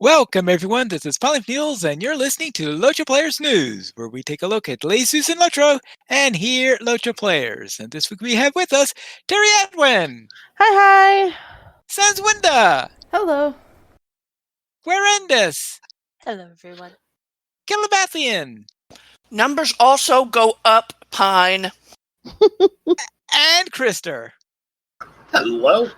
Welcome, everyone. This is Polypheals, and you're listening to LOTRO Players News, where we take a look at latest in LOTRO and hear LOTRO players. And this week we have with us Terry Edwin. Hi. Sanswinda. Hello. Querendus. Hello, everyone. Calabathian. Numbers also go up, Pine. And Krister. Hello.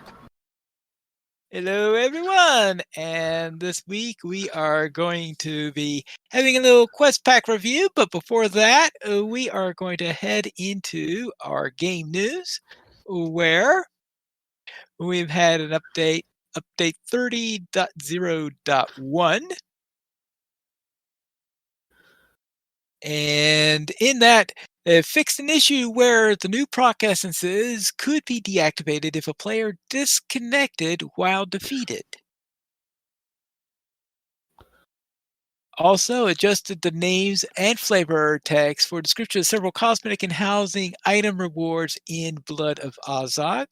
Hello, everyone. And this week we are going to be having a little quest pack review. But before that, we are going to head into our game news, where we've had an update 30.0.1. And in that, it fixed an issue where the new proc essences could be deactivated if a player disconnected while defeated. Also adjusted the names and flavor text for description of several cosmetic and housing item rewards in Blood of Azog.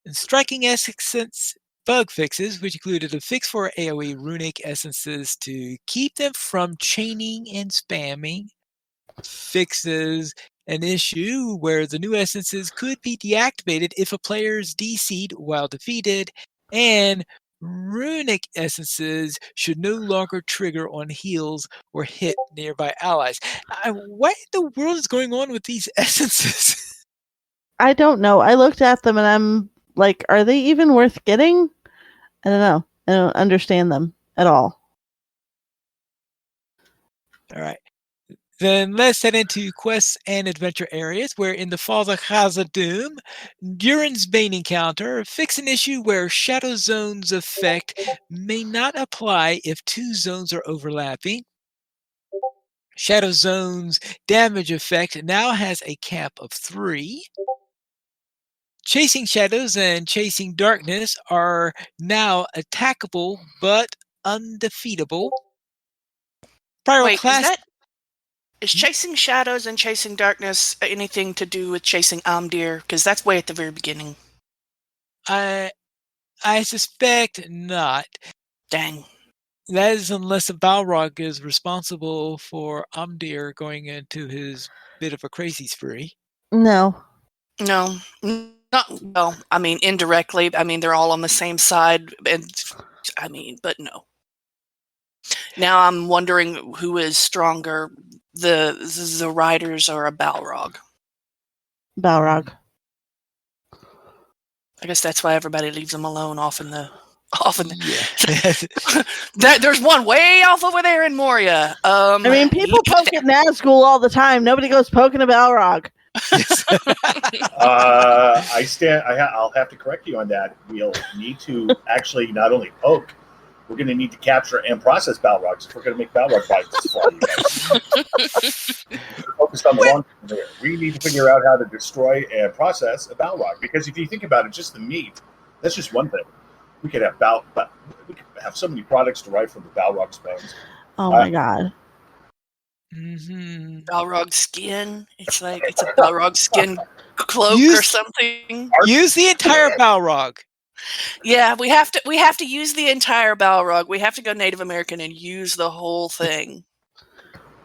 And striking essence bug fixes, which included a fix for AoE runic essences to keep them from chaining and spamming. Fixes an issue where the new essences could be deactivated if a player's DC'd while defeated, and runic essences should no longer trigger on heals or hit nearby allies. What in the world is going on with these essences? I don't know. I looked at them and I'm like, are they even worth getting? I don't know. I don't understand them at all. All right. Then let's head into quests and adventure areas, where in the Falls of Khazad-dûm, Durin's Bane encounter, fix an issue where Shadow Zone's effect may not apply if two zones are overlapping. Shadow Zone's damage effect now has a cap of 3. Chasing Shadows and Chasing Darkness are now attackable but undefeatable. Is Chasing Shadows and Chasing Darkness anything to do with Chasing Amdir? Because that's way at the very beginning. I suspect not. Dang. That is unless a Balrog is responsible for Amdir going into his bit of a crazy spree. No. No. Not well. I mean, indirectly. I mean, they're all on the same side. But no. Now I'm wondering who is stronger, the riders or a Balrog. Balrog. I guess that's why everybody leaves them alone off in the. Yeah. There's one way off over there in Moria. People poke at Nazgul all the time. Nobody goes poking a Balrog. I'll have to correct you on that. We'll need to actually not only poke, we're going to need to capture and process Balrogs if we're going to make Balrog fights fly. Focused on the long term there. We need to figure out how to destroy and process a Balrog, because if you think about it, just the meat, that's just one thing. We could have so many products derived from the Balrog's bones. Oh my god. Mm-hmm. Balrog skin. It's a Balrog skin cloak or something. Use the entire Balrog. Yeah, we have to use the entire Balrog. We have to go Native American and use the whole thing.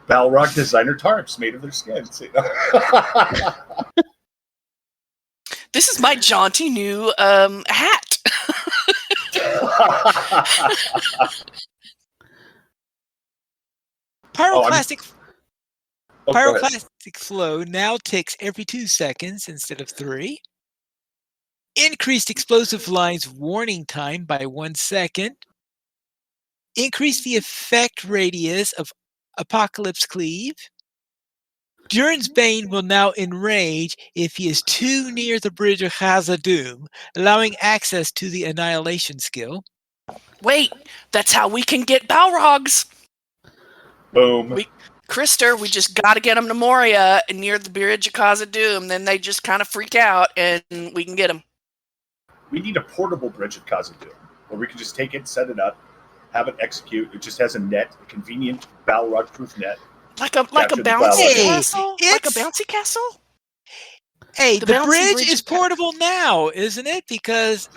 Balrog designer tarps made of their skins. This is my jaunty new hat. Pyroclastic flow now ticks every 2 seconds instead of 3. Increased explosive lines warning time by 1 second. Increase the effect radius of Apocalypse Cleave. Durin's Bane will now enrage if he is too near the bridge of Khazad-dûm, allowing access to the Annihilation skill. Wait, that's how we can get Balrogs. Boom. Krister, we just got to get them to Moria and near the bridge of Khazad-dûm. Then they just kind of freak out, and we can get them. We need a portable bridge of Khazad-dûm, where we can just take it, set it up, have it execute. It just has a net, a convenient Balrog-proof net. Like a bouncy castle? Like a bouncy castle? Hey, The the bouncy bridge bridge is is portable now, isn't it? Because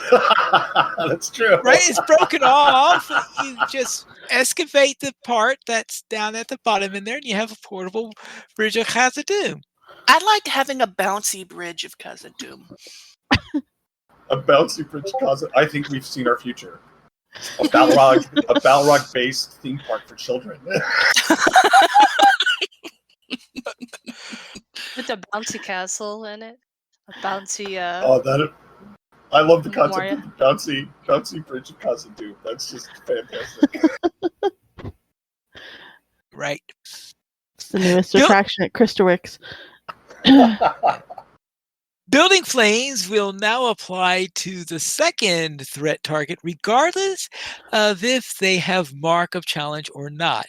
That's true. right, it's broken off. You just excavate the part that's down at the bottom in there, and you have a portable bridge of Khazad-dûm. I like having a bouncy bridge of Khazad-dûm. A bouncy bridge cause. I think we've seen our future. A Balrog-based theme park for children. With a bouncy castle in it. A bouncy I love the concept Moria. of the bouncy bridge of Khazad-dûm. That's just fantastic. Right. It's the newest Yep. attraction at Christerwick's. Building flames will now apply to the second threat target, regardless of if they have mark of challenge or not.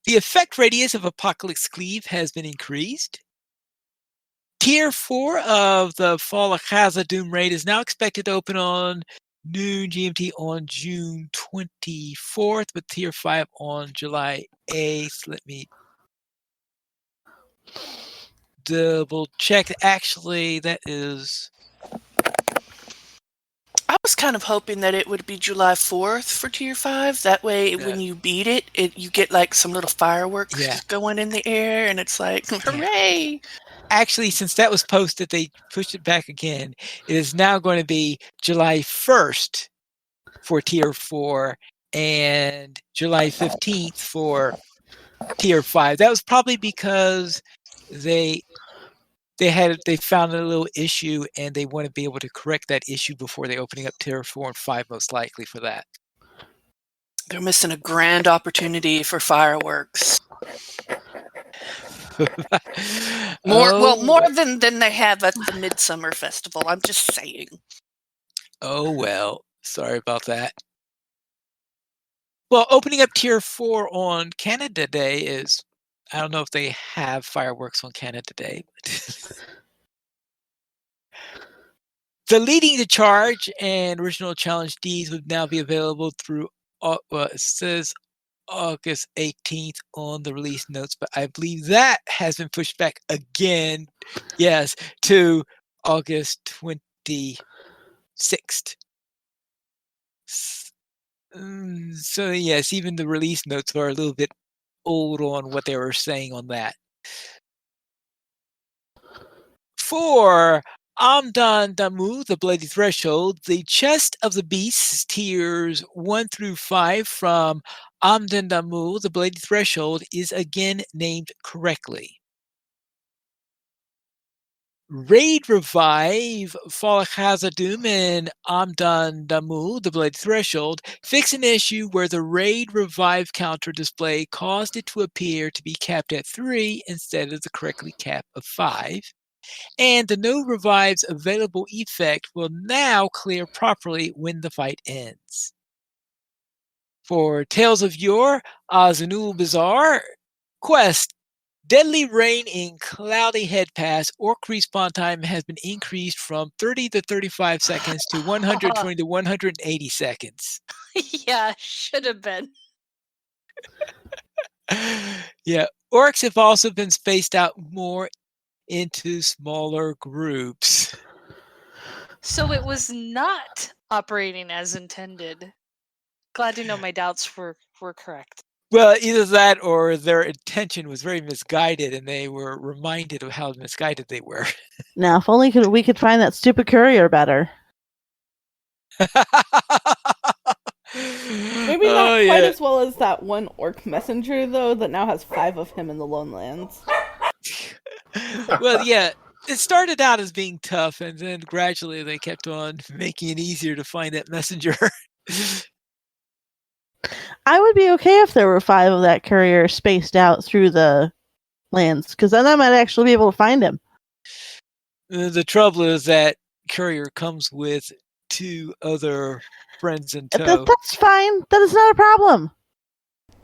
The effect radius of Apocalypse Cleave has been increased. Tier 4 of the Fall of Khazad-dûm raid is now expected to open on noon GMT on June 24th, with Tier 5 on July 8th. Let me double check. Actually, that is... I was kind of hoping that it would be July 4th for Tier 5. That way, when you beat it, you get like some little fireworks going in the air, and it's like, hooray! Actually, since that was posted, they pushed it back again. It is now going to be July 1st for Tier 4 and July 15th for Tier 5. That was probably because they found a little issue and they want to be able to correct that issue before they opening up Tier 4 and 5, most likely for that. They're missing a grand opportunity for fireworks. More than they have at the Midsummer Festival. I'm just saying. Oh, well. Sorry about that. Well, opening up Tier 4 on Canada Day is... I don't know if they have fireworks on Canada Day. The Leading the Charge and Original Challenge Deeds would now be available through, it says August 18th on the release notes, but I believe that has been pushed back again, yes, to August 26th. So, yes, even the release notes are a little bit old on what they were saying on that. For Amdan Damu, the Bloody Threshold, the Chest of the Beasts, tiers 1 through 5 from Amdan Damu, the Bloody Threshold, is again named correctly. Raid Revive, Fall of Khazad-dûm, and Amdan Damu, the Bloody Threshold, fix an issue where the Raid Revive counter display caused it to appear to be capped at 3 instead of the correctly capped of 5. And the no revives available effect will now clear properly when the fight ends. For Tales of Yore, Azanul Bazaar, Quest, Deadly Rain in Cloudy Head Pass, Orc respawn time has been increased from 30 to 35 seconds to 120 to 180 seconds. Yeah, should have been. Yeah, orcs have also been spaced out more into smaller groups. So it was not operating as intended. Glad to know my doubts were correct. Well, either that or their intention was very misguided and they were reminded of how misguided they were. Now, if only we could find that stupid courier better. Maybe not quite as well as that one orc messenger, though, that now has 5 of him in the Lone Lands. Well, yeah, it started out as being tough, and then gradually they kept on making it easier to find that messenger. I would be okay if there were 5 of that courier spaced out through the lands, because then I might actually be able to find him. The trouble is that courier comes with 2 other friends in tow. That's fine. That is not a problem.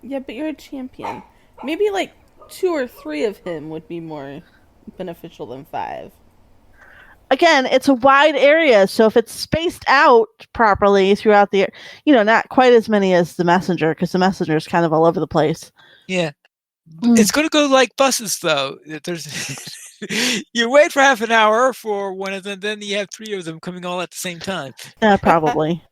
Yeah, but you're a champion. Maybe like 2 or 3 of him would be more beneficial than 5. Again, it's a wide area, so if it's spaced out properly throughout the, not quite as many as the messenger, because the messenger is kind of all over the place. Yeah. It's going to go like buses, though. You wait for half an hour for one of them, then you have 3 of them coming all at the same time. Yeah, probably.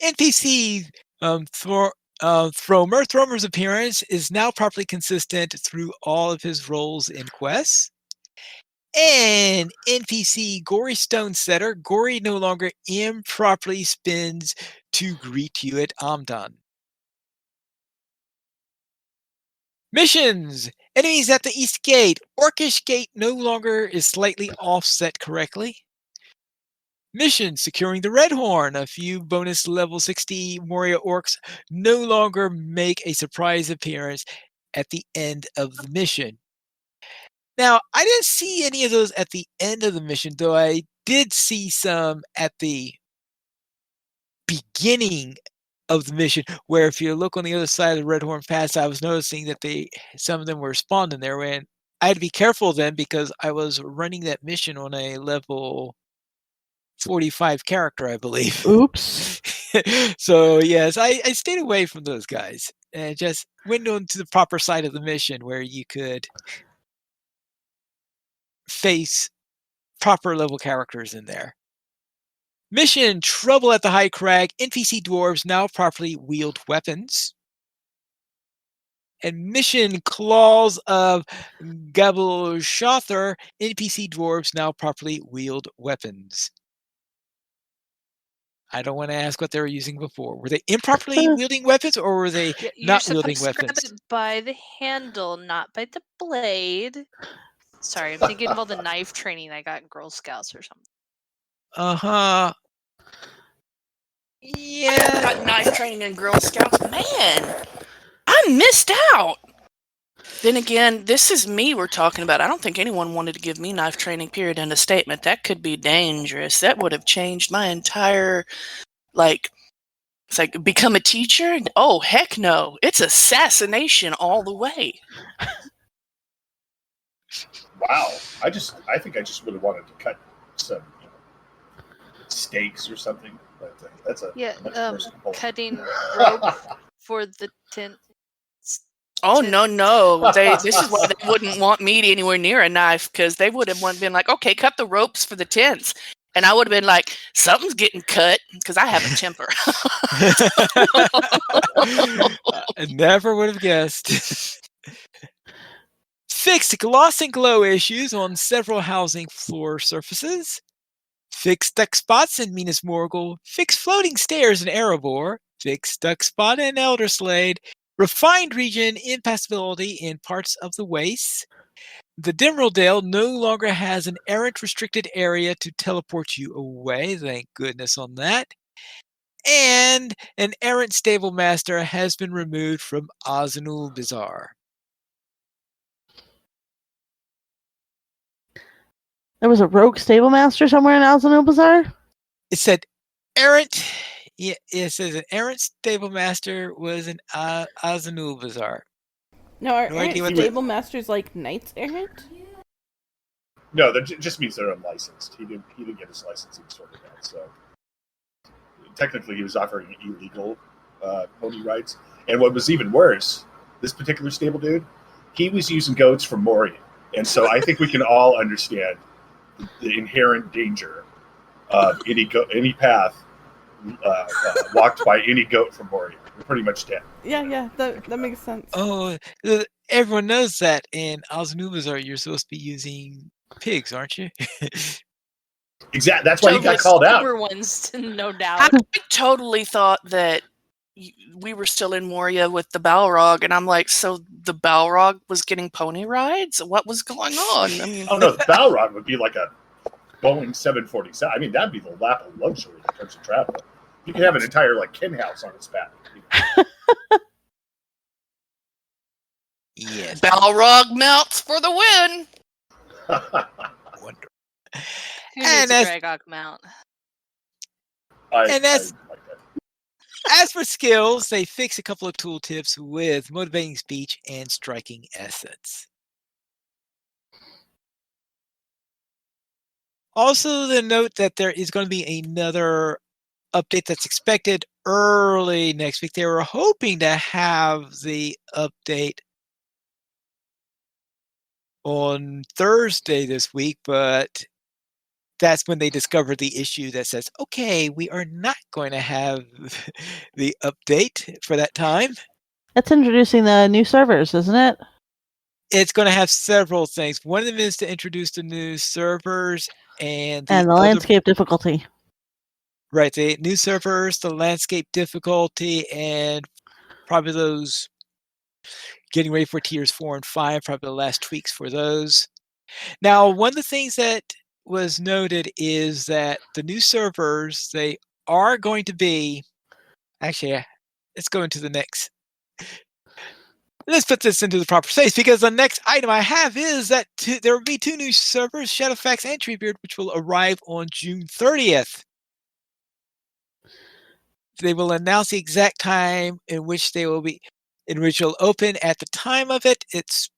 NPC Thromer. Thromer's appearance is now properly consistent through all of his roles in quests. And NPC Gory Stone Setter. Gory no longer improperly spins to greet you at Amdan. Missions! Enemies at the East Gate. Orcish Gate no longer is slightly offset correctly. Mission: securing the Red Horn. A few bonus level 60 Moria orcs no longer make a surprise appearance at the end of the mission. Now, I didn't see any of those at the end of the mission, though I did see some at the beginning of the mission, where if you look on the other side of the Red Horn Pass, I was noticing that some of them were spawned in there. And I had to be careful then because I was running that mission on a level 45 character, I believe. Oops. So yes, I stayed away from those guys and just went on to the proper side of the mission where you could face proper level characters in there. Mission: Trouble at the High Crag. NPC dwarves now properly wield weapons. And mission: Claws of Gabelshother. NPC dwarves now properly wield weapons. I don't want to ask what they were using before. Were they improperly wielding weapons, or were they Yeah, you're not wielding supposed to grab weapons? it by the handle, not by the blade. Sorry, I'm thinking of all the knife training I got in Girl Scouts or something. Uh-huh. I Yeah. got knife training in Girl Scouts. Man, I missed out. Then again, this is me we're talking about. I don't think anyone wanted to give me knife training, period, end of statement. That could be dangerous. That would have changed my entire, it's like become a teacher? Oh, heck no. It's assassination all the way. Wow. I think I just would have wanted to cut some steaks or something. But that's a Yeah, much worse compulsion. cutting rope for the tent. Oh, no. This is why they wouldn't want me anywhere near a knife, because they would have been like, okay, cut the ropes for the tents. And I would have been like, something's getting cut, because I have a temper. I never would have guessed. Fixed gloss and glow issues on several housing floor surfaces. Fixed stuck spots in Minas Morgul. Fixed floating stairs in Erebor. Fixed stuck spot in Elderslade. Refined region impassability in parts of the wastes. The Dimrildale no longer has an errant restricted area to teleport you away. Thank goodness on that. And an errant stable master has been removed from Ozanul Bazaar. There was a rogue stable master somewhere in Alzano Bazaar? It said errant. Yeah, it says an errant stable master was in Ozanul Bazaar. Now, are No errant idea what stable masters like knights errant? No, that just means they're unlicensed. He didn't get his licensing sorted out. So technically, he was offering illegal pony rides. And what was even worse, this particular stable dude, he was using goats from Moria. And so I think we can all understand the inherent danger of any path walked by any goat from Moria. We're pretty much dead. Yeah, that makes sense. Oh, everyone knows that in Ozanul Bazaar you're supposed to be using pigs, aren't you? Exactly. That's why he got called out. Sober ones, no doubt. I totally thought that we were still in Moria with the Balrog, and I'm like, so the Balrog was getting pony rides? What was going on? I mean, Oh no, the Balrog would be like a Boeing 747. I mean, that'd be the lap of luxury in terms of travel. You could have an entire Ken house on its back. Yes. Balrog melts for the win. Wonder. Who And needs a as- Dragok mount? And that's- I like that. As for skills, they fix a couple of tooltips with motivating speech and striking essence. Also, the note that there is going to be another update that's expected early next week. They were hoping to have the update on Thursday this week, but that's when they discovered the issue that says, okay, we are not going to have the update for that time. That's introducing the new servers, isn't it? It's going to have several things. One of them is to introduce the new servers and And the landscape difficulty. Right, the new servers, the landscape difficulty, and probably those getting ready for tiers 4 and 5, probably the last tweaks for those. Now, one of the things that was noted is that the new servers, they are going to be, actually, let's go into the next. Let's put this into the proper space, because the next item I have is that there will be 2 new servers, Shadowfax and Treebeard, which will arrive on June 30th. They will announce the exact time in which they will be, in which will open. At the time of it, it's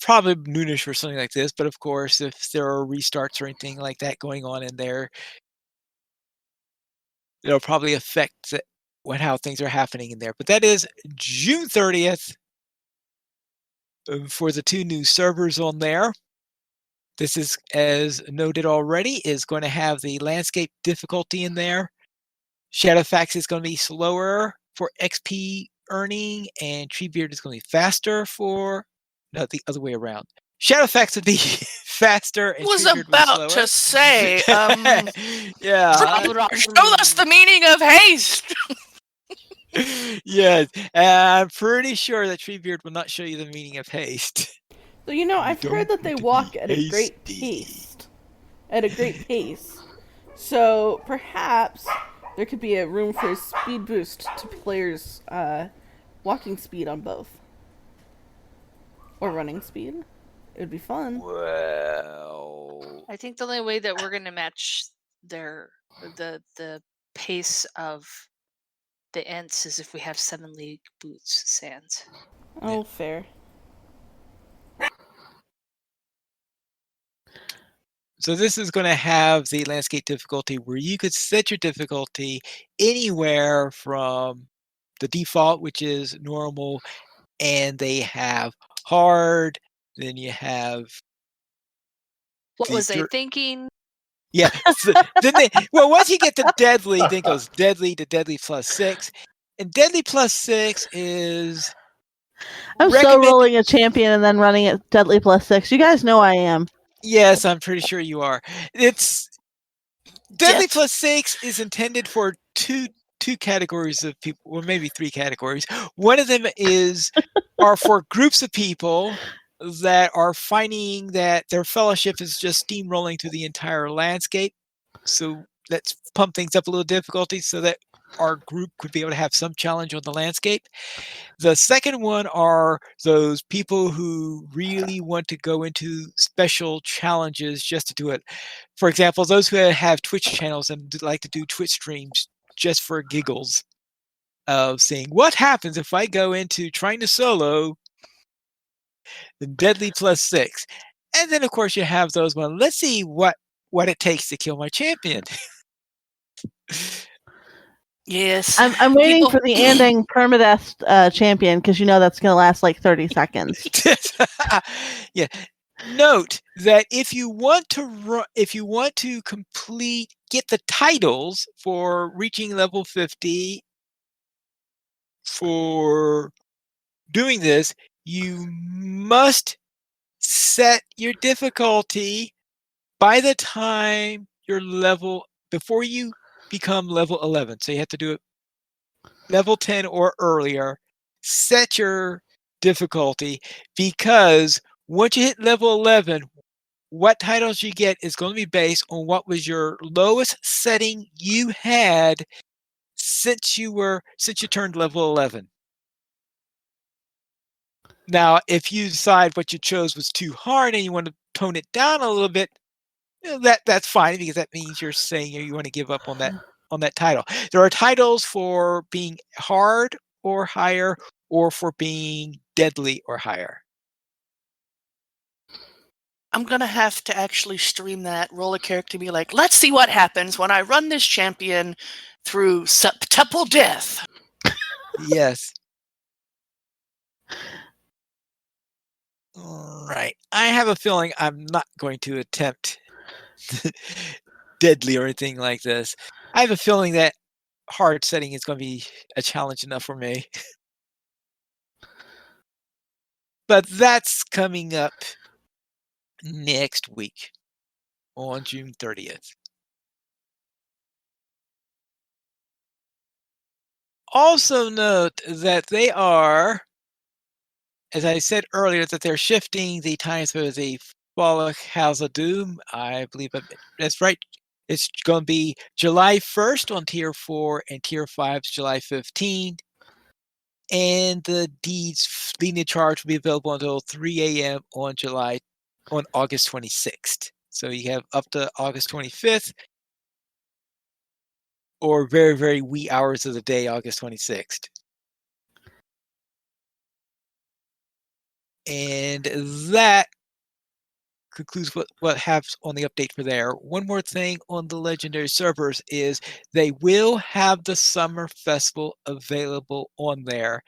probably noonish or something like this. But of course, if there are restarts or anything like that going on in there, it'll probably affect how things are happening in there. But that is June 30th for the 2 new servers on there. This is, as noted already, is going to have the landscape difficulty in there. Shadowfax is going to be slower for XP earning, and Treebeard is going to be faster for... No, the other way around. Shadowfax would be faster, and was Treebeard about would be slower. to say, yeah. show us the meaning of haste. Yes, I'm pretty sure that Treebeard will not show you the meaning of haste. So, I've heard that they walk at a great pace. So, perhaps there could be a room for a speed boost to players' walking speed on both. Or running speed. It would be fun. Well, I think the only way that we're going to match the pace of the Ents is if we have 7 league boots, Sans. Oh, fair. So this is going to have the landscape difficulty where you could set your difficulty anywhere from the default, which is normal, and they have hard, then you have... What was I thinking? Yeah. So then once you get to deadly, then it goes deadly to deadly +6. And deadly +6 is... I'm so rolling a champion and then running it deadly +6. You guys know I am. Yes, I'm pretty sure you are. It's deadly +6 is intended for two categories of people, or maybe 3 categories. One of them are for groups of people that are finding that their fellowship is just steamrolling through the entire landscape. So let's pump things up a little difficulty so that our group could be able to have some challenge on the landscape. The second one are those people who really want to go into special challenges just to do it. For example, those who have Twitch channels and like to do Twitch streams just for giggles of seeing what happens if I go into trying to solo the deadly +6. And then, of course, you have those ones. Let's see what it takes to kill my champion. Yes. I'm waiting for the ending permadeath champion, because that's going to last like 30 seconds. Yeah. Note that if you want to get the titles for reaching level 50 for doing this, you must set your difficulty by the time before you become level 11. So you have to do it level 10 or earlier. Set your difficulty, because once you hit level 11, what titles you get is going to be based on what was your lowest setting you had since you turned level 11. Now, if you decide what you chose was too hard and you want to tone it down a little bit, that's fine, because that means you're saying you want to give up on that title. There are titles for being hard or higher, or for being deadly or higher. I'm going to have to actually stream that, roll a character, be like, let's see what happens when I run this champion through septuple death. Yes. All right. I have a feeling I'm not going to attempt deadly or anything like this. I have a feeling that hard setting is going to be a challenge enough for me. But that's coming up next week on June 30th. Also note that they are, as I said earlier, that they're shifting the times for the Fall House of Doom. I believe that's right. It's going to be July 1st on Tier 4 and Tier 5's July 15th. And the deeds leading the charge will be available until 3 a.m. on August 26th. So you have up to August 25th or very, very wee hours of the day, August 26th. And that concludes what happens on the update for there. One more thing on the Legendary servers is they will have the Summer Festival available on there.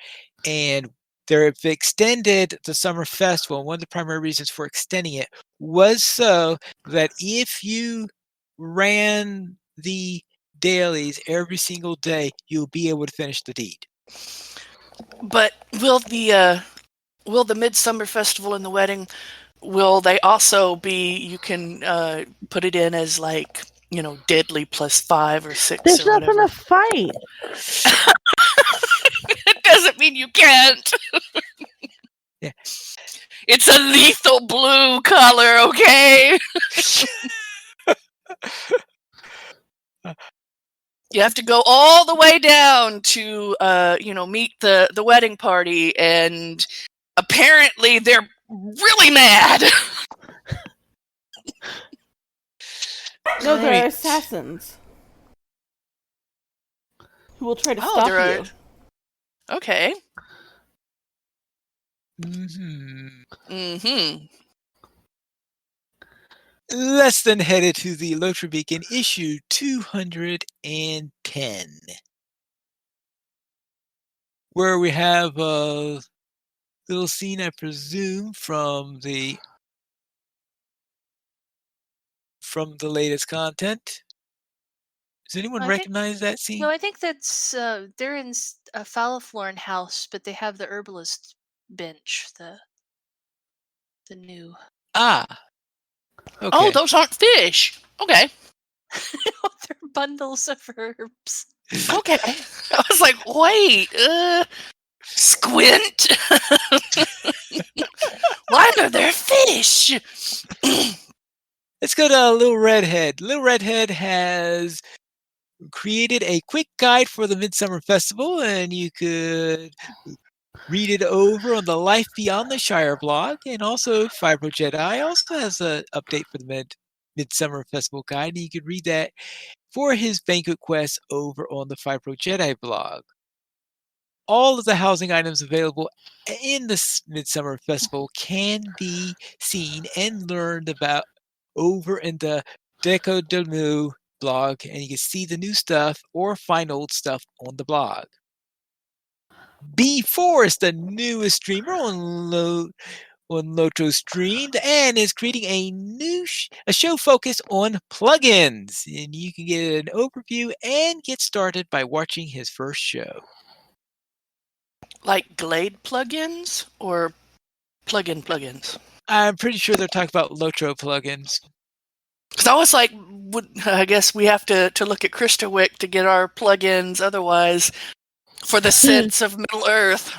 And they've extended the Summer Festival. One of the primary reasons for extending it was so that if you ran the dailies every single day, you'll be able to finish the deed. But will the Midsummer Festival and the wedding, will they also be, you can put it in as like, deadly +5 or 6 There's or nothing whatever? to fight. It doesn't mean you can't. Yeah. It's a lethal blue color, okay? You have to go all the way down to, meet the wedding party, and apparently they're really mad. No, there Right. are assassins who will try to Oh, stop there are. you. Okay. Mm-hmm. Let's then head into the LOTRO Beacon issue 210, where we have a little scene, I presume, from the latest content. Does anyone I think- recognize that scene? No, I think that's they're in a Falaflorn house, but they have the herbalist bench, the new. Ah. Okay. Oh, those aren't fish. Okay. They're bundles of herbs. Okay. I was like, wait, squint. Why are there fish? Let's go to Little Redhead. Little Redhead has created a quick guide for the Midsummer Festival, and you could read it over on the Life Beyond the Shire blog. And also, Fibro Jedi also has an update for the Midsummer Festival guide, and you could read that for his banquet quest over on the Fibro Jedi blog. All of the housing items available in the Midsummer Festival can be seen and learned about over in the Deco de Mu blog, and you can see the new stuff or find old stuff on the blog. B4 is the newest streamer on LOTRO Streamed and is creating a new show focused on plugins. And you can get an overview and get started by watching his first show. Like Glade plugins or plugins? I'm pretty sure they're talking about LOTRO plugins. Because I was like, I guess we have to look at Christowick to get our plugins, otherwise, for the sense of Middle Earth.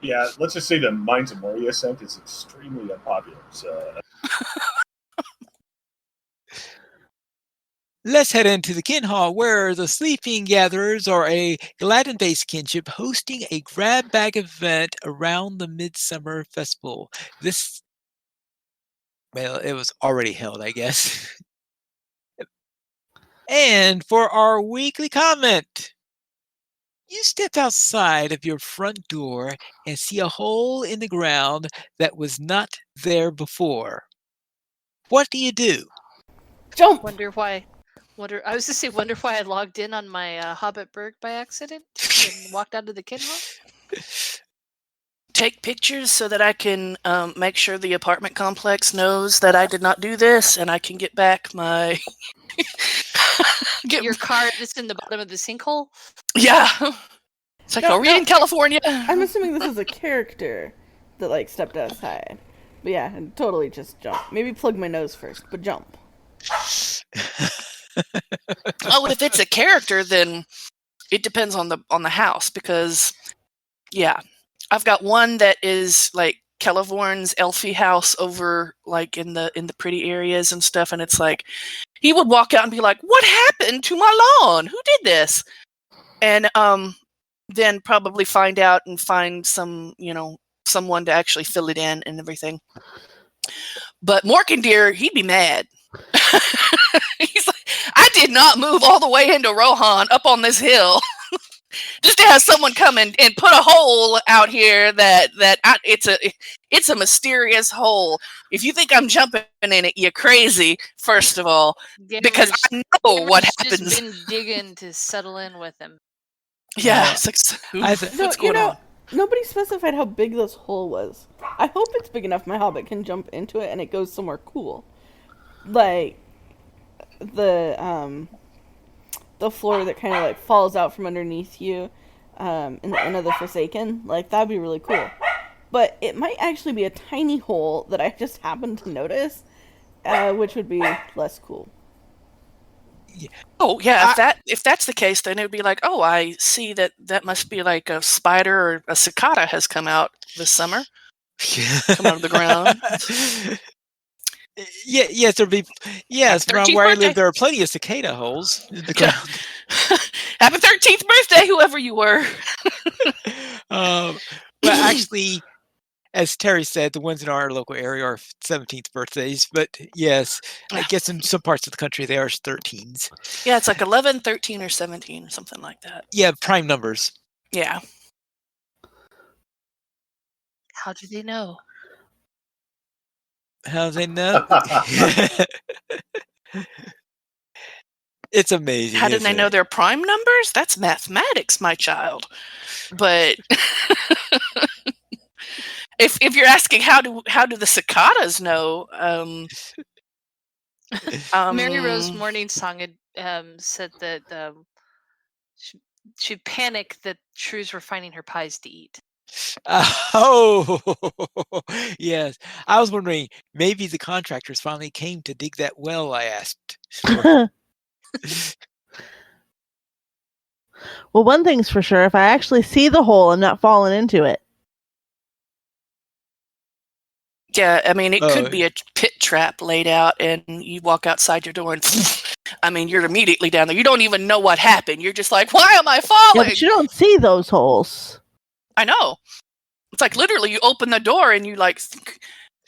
Yeah, let's just say the Mines of Moria scent is extremely unpopular. So Let's head into the Kin Hall, where the Sleeping Gatherers are a Gladden-based kinship hosting a grab bag event around the Midsummer Festival. It was already held, I guess. And for our weekly comment, you step outside of your front door and see a hole in the ground that was not there before. What do you do? Jump! Wonder why I logged in on my Hobbit Berg by accident and walked out of the Kin Hall. take pictures so that I can make sure the apartment complex knows that I did not do this, and I can get back my Your car that's in the bottom of the sinkhole? Yeah. It's like, No, are we no. in California? I'm assuming this is a character that like stepped outside. But yeah, and totally just jump. Maybe plug my nose first, but jump. Oh, if it's a character, then it depends on the house, because yeah, I've got one that is like Californ's Elfie house over like in the pretty areas and stuff, and it's like he would walk out and be like, "What happened to my lawn? Who did this?" And then probably find out and find someone to actually fill it in and everything. But Morkendeer, he'd be mad. He's like, I did not move all the way into Rohan up on this hill just to have someone come and put a hole out here it's a mysterious hole. If you think I'm jumping in it, you're crazy, first of all, because I know what happens. Just been digging to settle in with him. Yeah, it's like, what's going on? Nobody specified how big this hole was. I hope it's big enough my hobbit can jump into it and it goes somewhere cool. Like the floor that kind of like falls out from underneath you in the end of the Forsaken. Like, that'd be really cool. But it might actually be a tiny hole that I just happened to notice, which would be less cool. Oh yeah, if that's the case, then it would be like, oh, I see that must be like a spider or a cicada has come out this summer, come out of the ground. Yes, there'll be. Yes, around where I live, there are plenty of cicada holes in the ground. Happy 13th birthday, whoever you were. But actually, as Terry said, the ones in our local area are 17th birthdays. But yes, I guess in some parts of the country they are 13s. Yeah, it's like 11, 13, or 17, something like that. Yeah, prime numbers. Yeah. How do they know? How do they know? It's amazing. How did they know they're prime numbers? That's mathematics, my child. But if you're asking how do the cicadas know, Mary Rose Morning Song had said that she panicked that shrews were finding her pies to eat. Oh, yes. I was wondering, maybe the contractors finally came to dig that well I asked. Well, one thing's for sure, if I actually see the hole, I'm not falling into it. Yeah, I mean, it could be a pit trap laid out, and you walk outside your door, and I mean, you're immediately down there. You don't even know what happened. You're just like, why am I falling? Yeah, but you don't see those holes. I know. It's like literally you open the door and you like.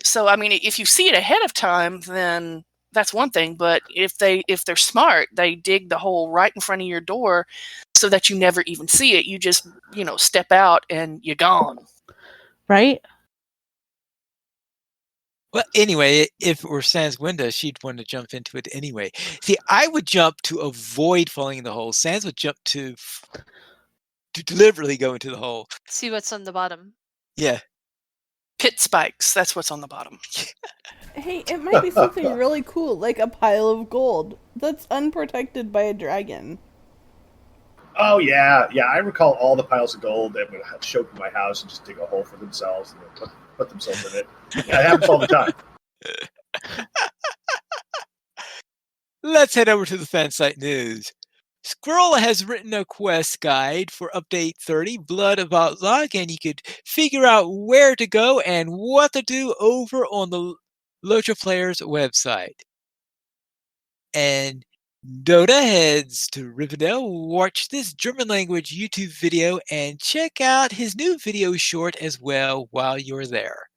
So I mean, if you see it ahead of time, then that's one thing. But if they're smart, they dig the hole right in front of your door, so that you never even see it. You just step out and you're gone. Right. Well, anyway, if it were Sans window, she'd want to jump into it anyway. See, I would jump to avoid falling in the hole. Sans would jump to deliberately go into the hole. See what's on the bottom. Yeah. Pit spikes. That's what's on the bottom. Hey, it might be something really cool, like a pile of gold that's unprotected by a dragon. Oh yeah. I recall all the piles of gold that would show up in my house and just dig a hole for themselves and put themselves in it. Yeah, it happens all the time. Let's head over to the Fansite News. Squirrel has written a quest guide for Update 30, Blood of Azog, and you could figure out where to go and what to do over on the LOTRO Players website. And Dota heads to Rivendell, watch this German language YouTube video, and check out his new video short as well while you're there.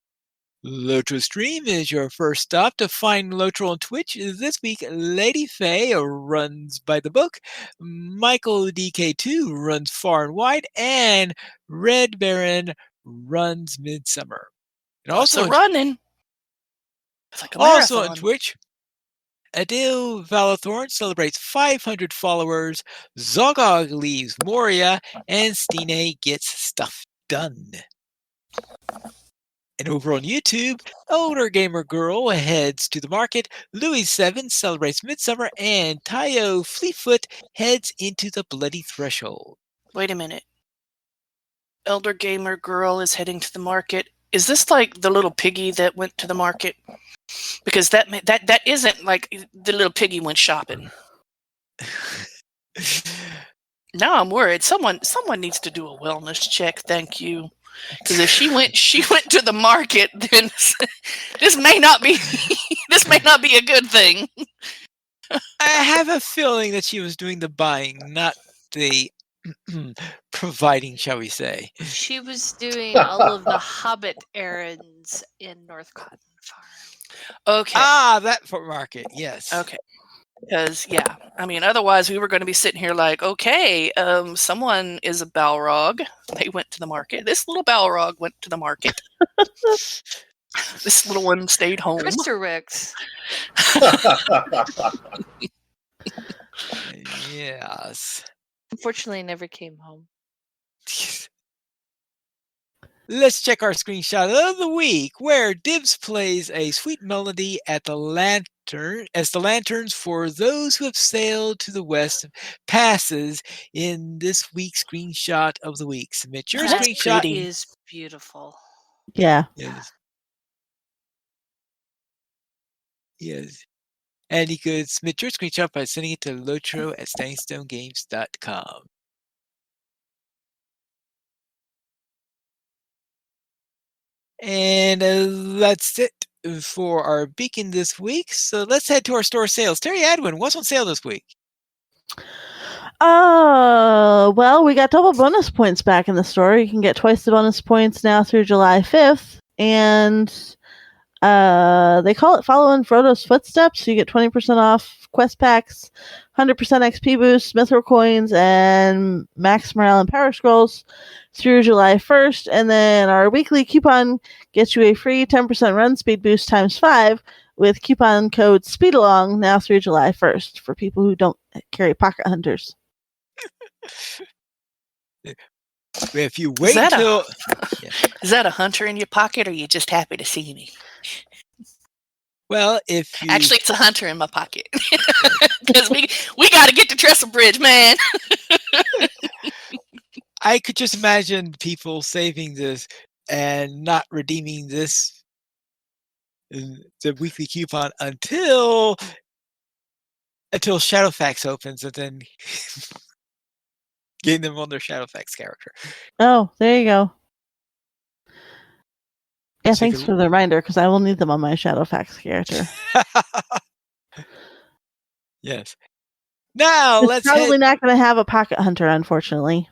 LOTRO Stream is your first stop to find LOTRO on Twitch. This week, Lady Faye runs By the Book, Michael DK2 runs Far and Wide, and Red Baron runs Midsummer. And also running. It's like a also on marathon. Twitch, Adil Valathorn celebrates 500 followers, Zogog leaves Moria, and Stine gets stuff done. And over on YouTube, Older Gamer Girl heads to the market, Louis 7 celebrates Midsummer, and Tayo Fleetfoot heads into the Bloody Threshold. Wait a minute. Elder Gamer Girl is heading to the market. Is this like the little piggy that went to the market? Because that isn't like the little piggy went shopping. Now I'm worried. Someone needs to do a wellness check. Thank you. Because if she went to the market, then this may not be a good thing. I have a feeling that she was doing the buying, not the providing, shall we say. She was doing all of the Hobbit errands in North Cotton Farm. Okay. That market, yes. Okay. Because, yeah, I mean, otherwise we were going to be sitting here like, okay, someone is a Balrog. They went to the market. This little Balrog went to the market. This little one stayed home. Mr. Ricks. Yes. Unfortunately, never came home. Let's check our screenshot of the week, where Dibs plays a sweet melody at the lantern as the lanterns for those who have sailed to the west passes in this week's screenshot of the week. Submit your That screenshot. is beautiful. Yeah. Yes. Yes. And you could submit your screenshot by sending it to LOTRO at StandingStoneGames.com. And that's it for our beacon this week. So let's head to our store sales. Terry Adwin, what's on sale this week? Well, we got double bonus points back in the store. You can get twice the bonus points now through July 5th. And they call it Follow in Frodo's Footsteps. So you get 20% off quest packs, 100% XP boost, Mithril coins, and max morale and power scrolls through July 1st. And then our weekly coupon gets you a free 10% run speed boost times 5 with coupon code SPEEDALONG now through July 1st for people who don't carry pocket hunters. If you wait until... Is that a hunter in your pocket, or are you just happy to see me? Well, if you... Actually, it's a hunter in my pocket. Because we got to get to Trestle Bridge, man. I could just imagine people saving this and not redeeming this, the weekly coupon, until Shadowfax opens, and then getting them on their Shadowfax character. Oh, there you go. Yeah, So thanks for the reminder, because I will need them on my Shadowfax character. Yes. Now It's probably not going to have a pocket hunter, unfortunately.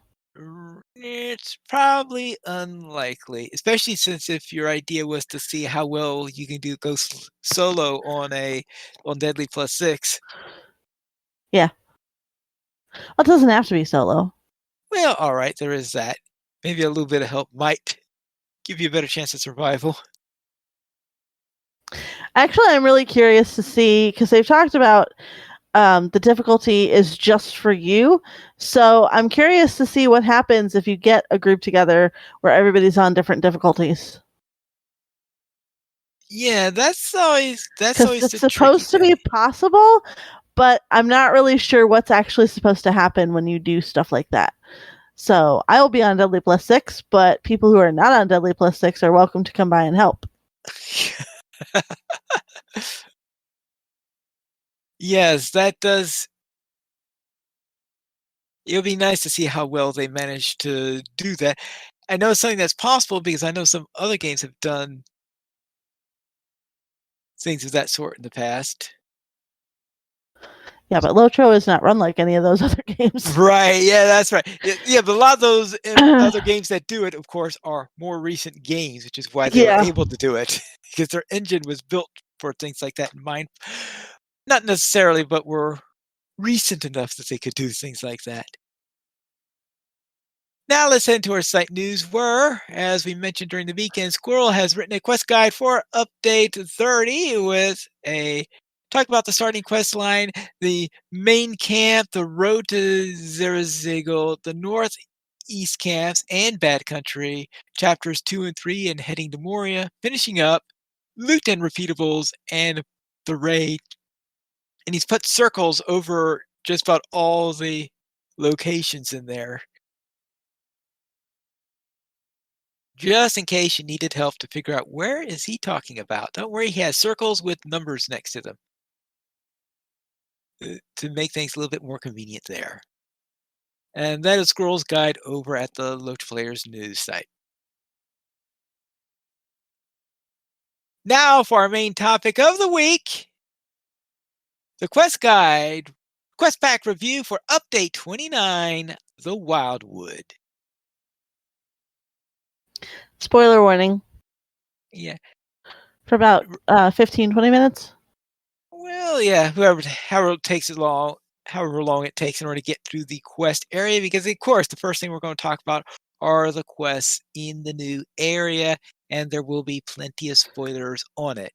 It's probably unlikely, especially since if your idea was to see how well you can go solo on Deadly Plus 6. Yeah. Well, it doesn't have to be solo. Well, all right, there is that. Maybe a little bit of help might give you a better chance of survival. Actually, I'm really curious to see, because they've talked about the difficulty is just for you. So I'm curious to see what happens if you get a group together where everybody's on different difficulties. Yeah, that's always it's supposed to be possible, but I'm not really sure what's actually supposed to happen when you do stuff like that. So I will be on Deadly Plus 6, but people who are not on Deadly Plus 6 are welcome to come by and help. Yes, that does. It'll be nice to see how well they manage to do that. I know it's something that's possible because I know some other games have done things of that sort in the past. Yeah, but LOTRO is not run like any of those other games. Right, yeah, that's right. Yeah, but a lot of those other games that do it, of course, are more recent games, which is why they were able to do it. Because their engine was built for things like that in mind. Not necessarily, but were recent enough that they could do things like that. Now let's head into our site news where, as we mentioned during the weekend, Squirrel has written a quest guide for Update 30 with a talk about the starting quest line, the main camp, the road to Zerazigel, the East Camps and Bad Country, chapters 2 and 3, and heading to Moria, finishing up Loot and Repeatables and the Raid. And he's put circles over just about all the locations in there, just in case you needed help to figure out where is he talking about. Don't worry, he has circles with numbers next to them to make things a little bit more convenient there. And that is Squirrel's Guide over at the LOTRO Players news site. Now for our main topic of the week, the Quest Guide, Quest Pack Review for Update 29, the Wildwood. Spoiler warning. Yeah. For about 15, 20 minutes. Well, yeah, however long it takes in order to get through the quest area, because of course the first thing we're going to talk about are the quests in the new area, and there will be plenty of spoilers on it.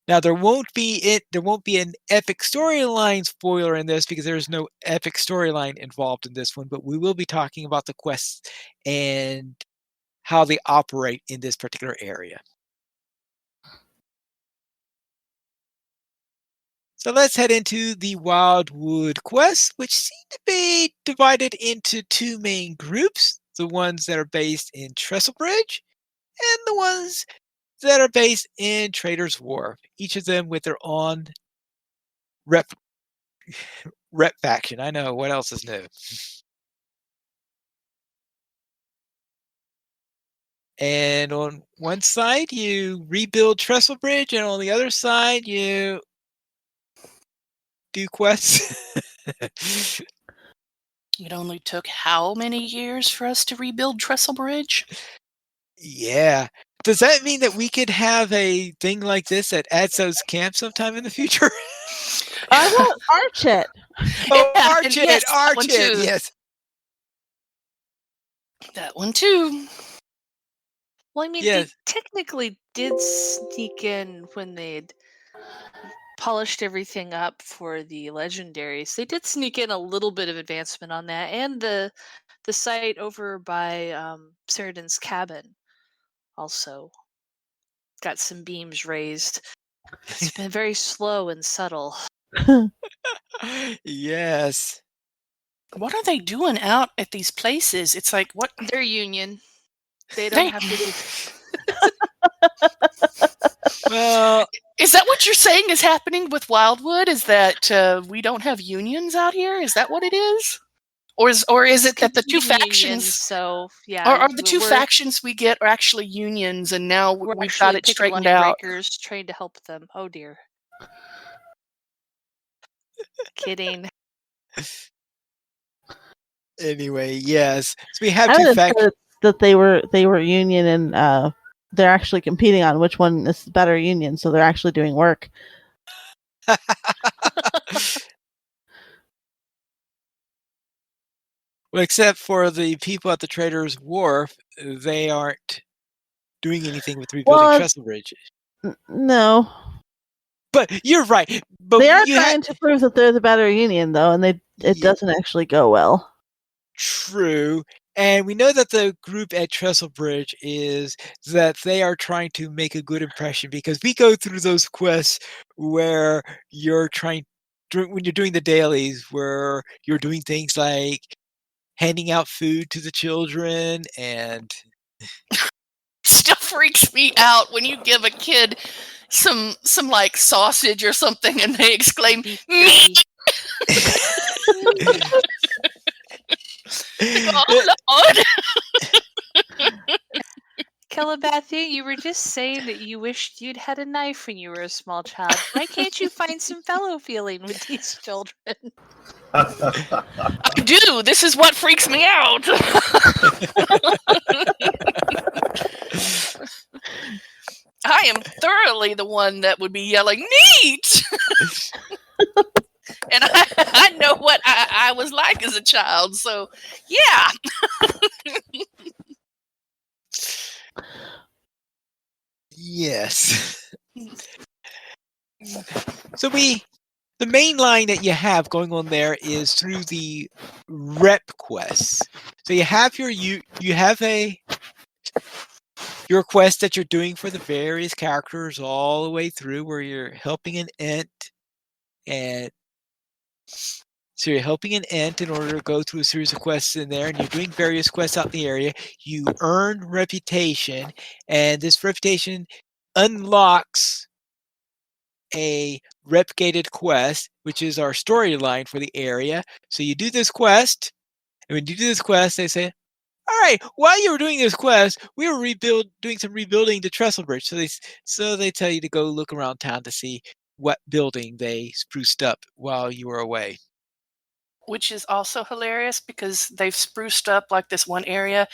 Now there won't be an epic storyline spoiler in this because there's no epic storyline involved in this one, but we will be talking about the quests and how they operate in this particular area. So let's head into the Wildwood Quests, which seem to be divided into two main groups, the ones that are based in Trestlebridge and the ones that are based in Trader's Wharf, each of them with their own rep faction. I know, what else is new? And on one side, you rebuild Trestlebridge, and on the other side, you do quests. It only took how many years for us to rebuild Trestlebridge? Yeah. Does that mean that we could have a thing like this at Adso's camp sometime in the future? I will arch it. Oh, Yeah, arch and it, yes, that one too. yes. That one too. Well, I mean, Yes. they technically did sneak in when they'd polished everything up for the legendaries. They did sneak in a little bit of advancement on that, and the site over by Ceridan's cabin also got some beams raised. It's been very slow and subtle. Yes. What are they doing out at these places? It's like, what? They're union. They don't have to do. Well, Is that what you're saying is happening with Wildwood? Is that we don't have unions out here? Is that what it is? Or is it that the two competing unions, factions, so yeah, are the two we're- factions we get are actually unions, and now we're we've actually got it picking straightened line out? breakers, trying to help them. Oh dear. Kidding. anyway, yes. So we have I two would have factions. said that they were union and they're actually competing on which one is the better union, so they're actually doing work. Well, except for the people at the Trader's Wharf, they aren't doing anything with rebuilding Well, Trestlebridge. No. But you're right. But They are you trying to prove that they're the better union, though, and it Yeah. doesn't actually go well. True. And we know that the group at Trestlebridge is that they are trying to make a good impression, because we go through those quests where you're when you're doing the dailies, where you're doing things like handing out food to the children and Still freaks me out when you give a kid some like sausage or something and they exclaim meat. Oh Lord. Calabathy, you were just saying that you wished you'd had a knife when you were a small child. Why can't you find some fellow feeling with these children? I do. This is what freaks me out. I am thoroughly the one that would be yelling meat. And I know what I was like as a child, so yeah. Yes. So we The main line that you have going on there is through the rep quests. So you have your quest that you're doing for the various characters all the way through, where you're helping an ent, and so you're helping an ent in order to go through a series of quests in there, and you're doing various quests out in the area. You earn reputation, and this reputation unlocks a rep-gated quest, which is our storyline for the area. So you do this quest, and when you do this quest, they say, all right, while you were doing this quest, we were doing some rebuilding the trestle bridge. So they tell you to go look around town to see what building they spruced up while you were away. Which is also hilarious because they've spruced up like this one area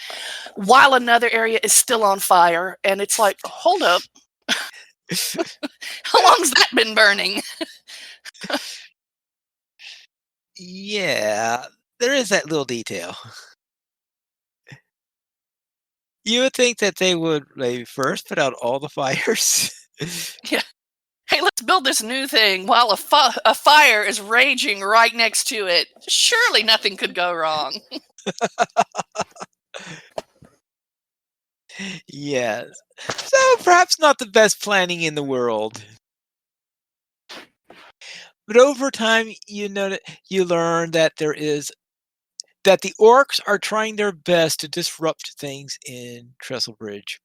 while another area is still on fire. And it's like, hold up. How long's that been burning? Yeah, there is that little detail. You would think that they would maybe first put out all the fires. Yeah. Hey, let's build this new thing while a fire is raging right next to it. Surely nothing could go wrong. Yes. So perhaps not the best planning in the world. But over time, you learn that that the orcs are trying their best to disrupt things in Trestle Bridge.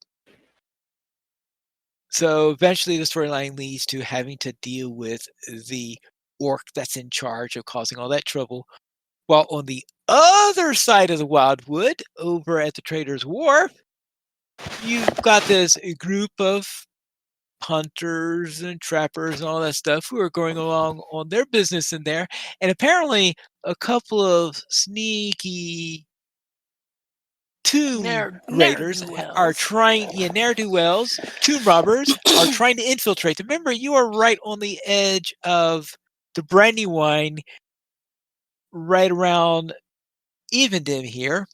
So eventually the storyline leads to having to deal with the orc that's in charge of causing all that trouble. While on the other side of the Wildwood, over at the Trader's Wharf, you've got this group of hunters and trappers and all that stuff who are going along on their business in there. And apparently a couple of sneaky tomb raiders are trying, ne'er-do-wells, tomb robbers are trying to infiltrate. Remember, you are right on the edge of the Brandywine, right around Evendom here.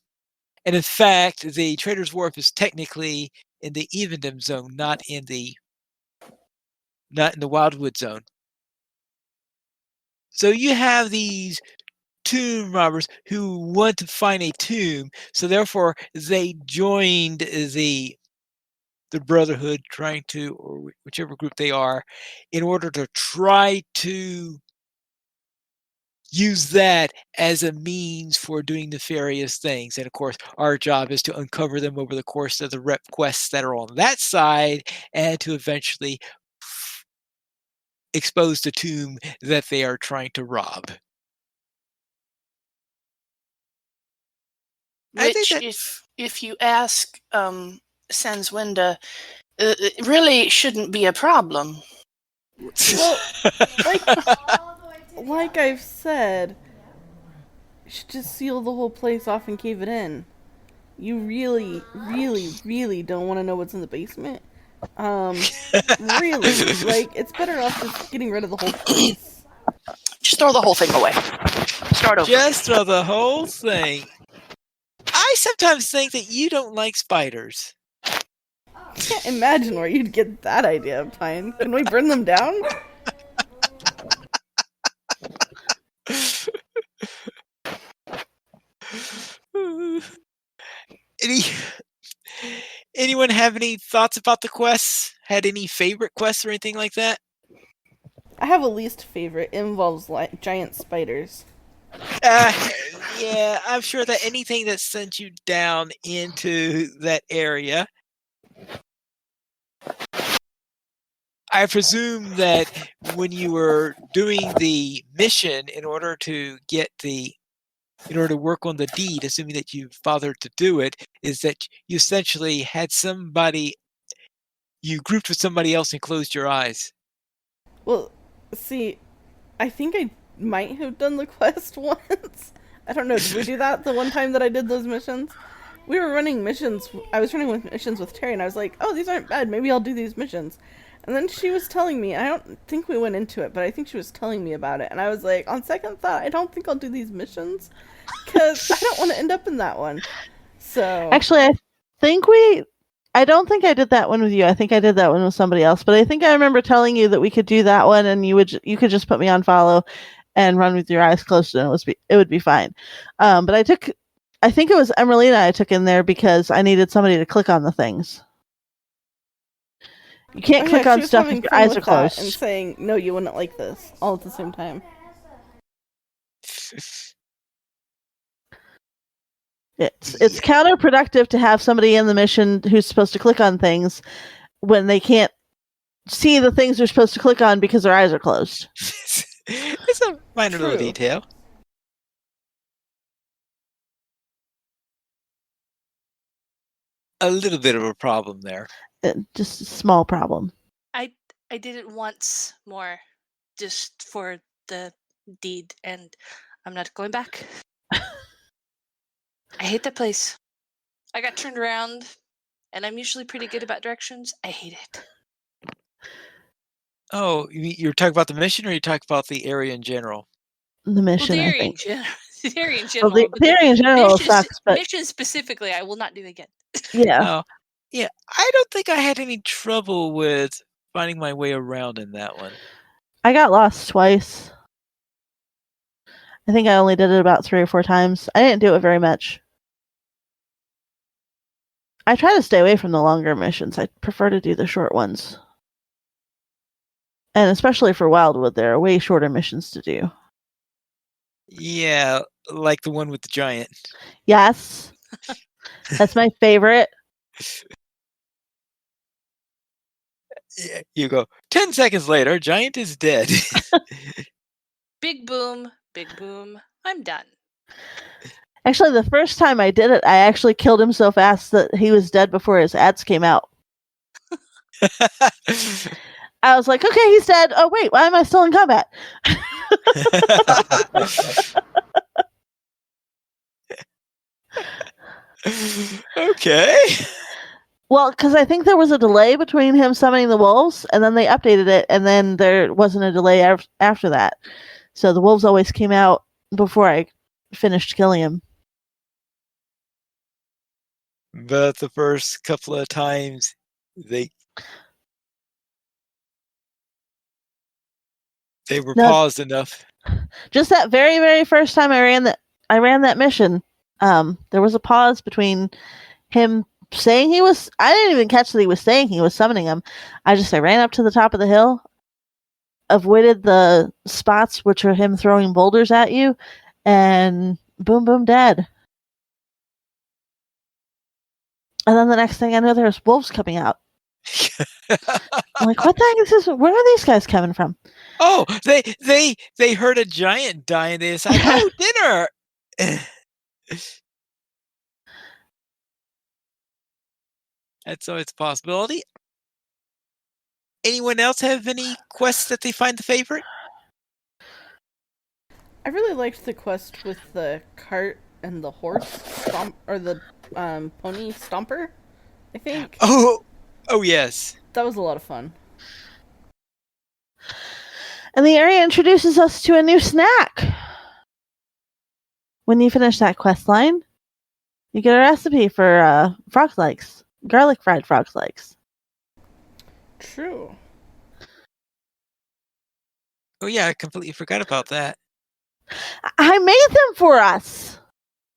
And in fact, the Trader's Wharf is technically in the Evendom zone, not in the Wildwood zone. So you have these tomb robbers who want to find a tomb, so therefore they joined the Brotherhood, trying to, or whichever group they are, in order to try to use that as a means for doing nefarious things. And of course, our job is to uncover them over the course of the rep quests that are on that side, and to eventually expose the tomb that they are trying to rob. Which, if you ask Sanswinda, it really shouldn't be a problem. Well, like I've said, you should just seal the whole place off and cave it in. You really, really, really don't want to know what's in the basement. Really, it's better off just getting rid of the whole place. Just throw the whole thing away. Start over. Just throw the whole thing. I sometimes think that you don't like spiders. I can't imagine where you'd get that idea, Pine. Can we burn them down? Anyone have any thoughts about the quests? Had any favorite quests or anything like that? I have a least favorite. It involves giant spiders. Yeah, I'm sure that anything that sent you down into that area, I presume that when you were doing the mission in order to work on the deed, assuming that you bothered to do it, is that you essentially had you grouped with somebody else and closed your eyes. Well, see, I think I might have done the quest once. I don't know, did we do that the one time that I did those missions? We were running missions, I was running missions with Terry, and I was like, oh, these aren't bad, maybe I'll do these missions. And then she was telling me, I don't think we went into it, but I think she was telling me about it, and I was like, on second thought, I don't think I'll do these missions, because I don't want to end up in that one. So Actually, I think we I don't think I did that one with you. I think I did that one with somebody else. But I think I remember telling you that we could do that one, and you could just put me on follow and run with your eyes closed, and it would be fine. But I think it was Emeralina I took in there because I needed somebody to click on the things. You can't click on stuff if your eyes are closed. And saying, no, you wouldn't like this, all at the same time. It's counterproductive to have somebody in the mission who's supposed to click on things when they can't see the things they're supposed to click on because their eyes are closed. It's a minor little detail. A little bit of a problem there. Just a small problem. I did it once more, just for the deed, and I'm not going back. I hate that place. I got turned around, and I'm usually pretty good about directions. I hate it. Oh, you're talking about the mission, or you talking about the area in general? The mission, well, the I area think. The area in general. Well, the area in general sucks, but mission specifically, I will not do again. Yeah. Yeah, I don't think I had any trouble with finding my way around in that one. I got lost twice. I think I only did it about 3 or 4 times. I didn't do it very much. I try to stay away from the longer missions. I prefer to do the short ones. And especially for Wildwood, there are way shorter missions to do. Yeah, like the one with the giant. Yes. That's my favorite. Yeah, you go, 10 seconds later, giant is dead. Big boom, I'm done. Actually, the first time I did it, I actually killed him so fast that he was dead before his ads came out. I was like, okay, he's dead. Oh, wait, why am I still in combat? Okay. Well, because I think there was a delay between him summoning the wolves, and then they updated it, and then there wasn't a delay after that. So the wolves always came out before I finished killing him. But the first couple of times, they were paused enough. Just that very, very first time I ran that mission, there was a pause between him saying he was. I didn't even catch that he was saying he was summoning him. I ran up to the top of the hill, avoided the spots which are him throwing boulders at you, and boom, boom, dead. And then the next thing I know, there's wolves coming out. I'm like, what the heck is this? Where are these guys coming from? Oh, they heard a giant die and they decided, oh, dinner. That's always a possibility. Anyone else have any quests that they find the favorite? I really liked the quest with the cart and the horse or the pony stomper, I think. Oh, yes. That was a lot of fun. And the area introduces us to a new snack. When you finish that quest line, you get a recipe for frog legs, garlic fried frog legs. True. Oh yeah, I completely forgot about that. I made them for us.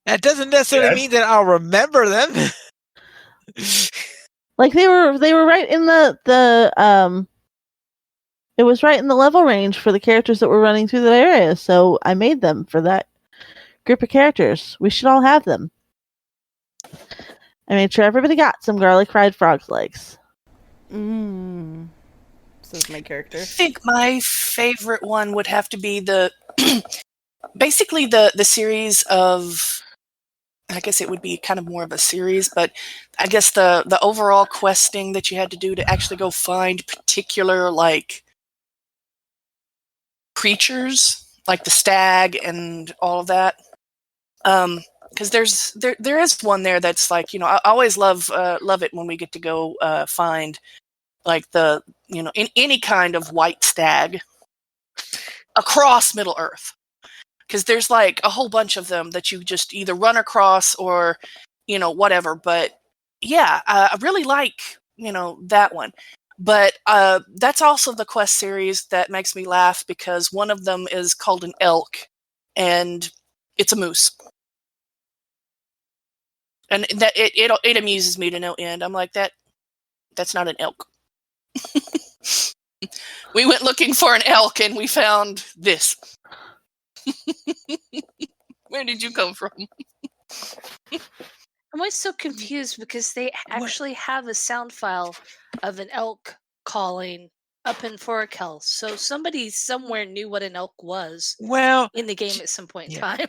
That doesn't necessarily mean that I'll remember them. Like they were right in the it was right in the level range for the characters that were running through the area, so I made them for that group of characters. We should all have them. I made sure everybody got some garlic fried frog legs. Says my character. I think my favorite one would have to be the basically the series of, I guess it would be kind of more of a series, but I guess the overall questing that you had to do to actually go find particular like creatures, like the stag and all of that. Because there is one there that's like, you know, I always love it when we get to go find like the, you know, in any kind of white stag across Middle Earth. Because there's like a whole bunch of them that you just either run across or, you know, whatever. But yeah, I really like, that one. But that's also the quest series that makes me laugh because one of them is called an elk, and it's a moose. And that it amuses me to no end. I'm like, that's not an elk. We went looking for an elk and we found this. Where did you come from? I'm always so confused because they actually have a sound file of an elk calling up in Forakel. So somebody somewhere knew what an elk was Well, in the game at some point in time.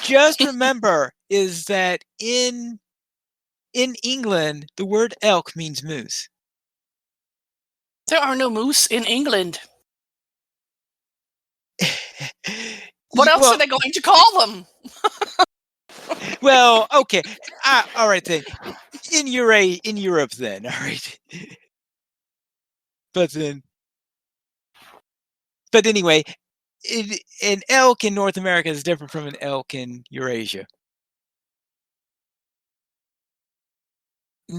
just remember is that in England, the word elk means moose. There are no moose in England. What else are they going to call them? Well, okay. All right then. In Europe then, all right. But anyway, an elk in North America is different from an elk in Eurasia.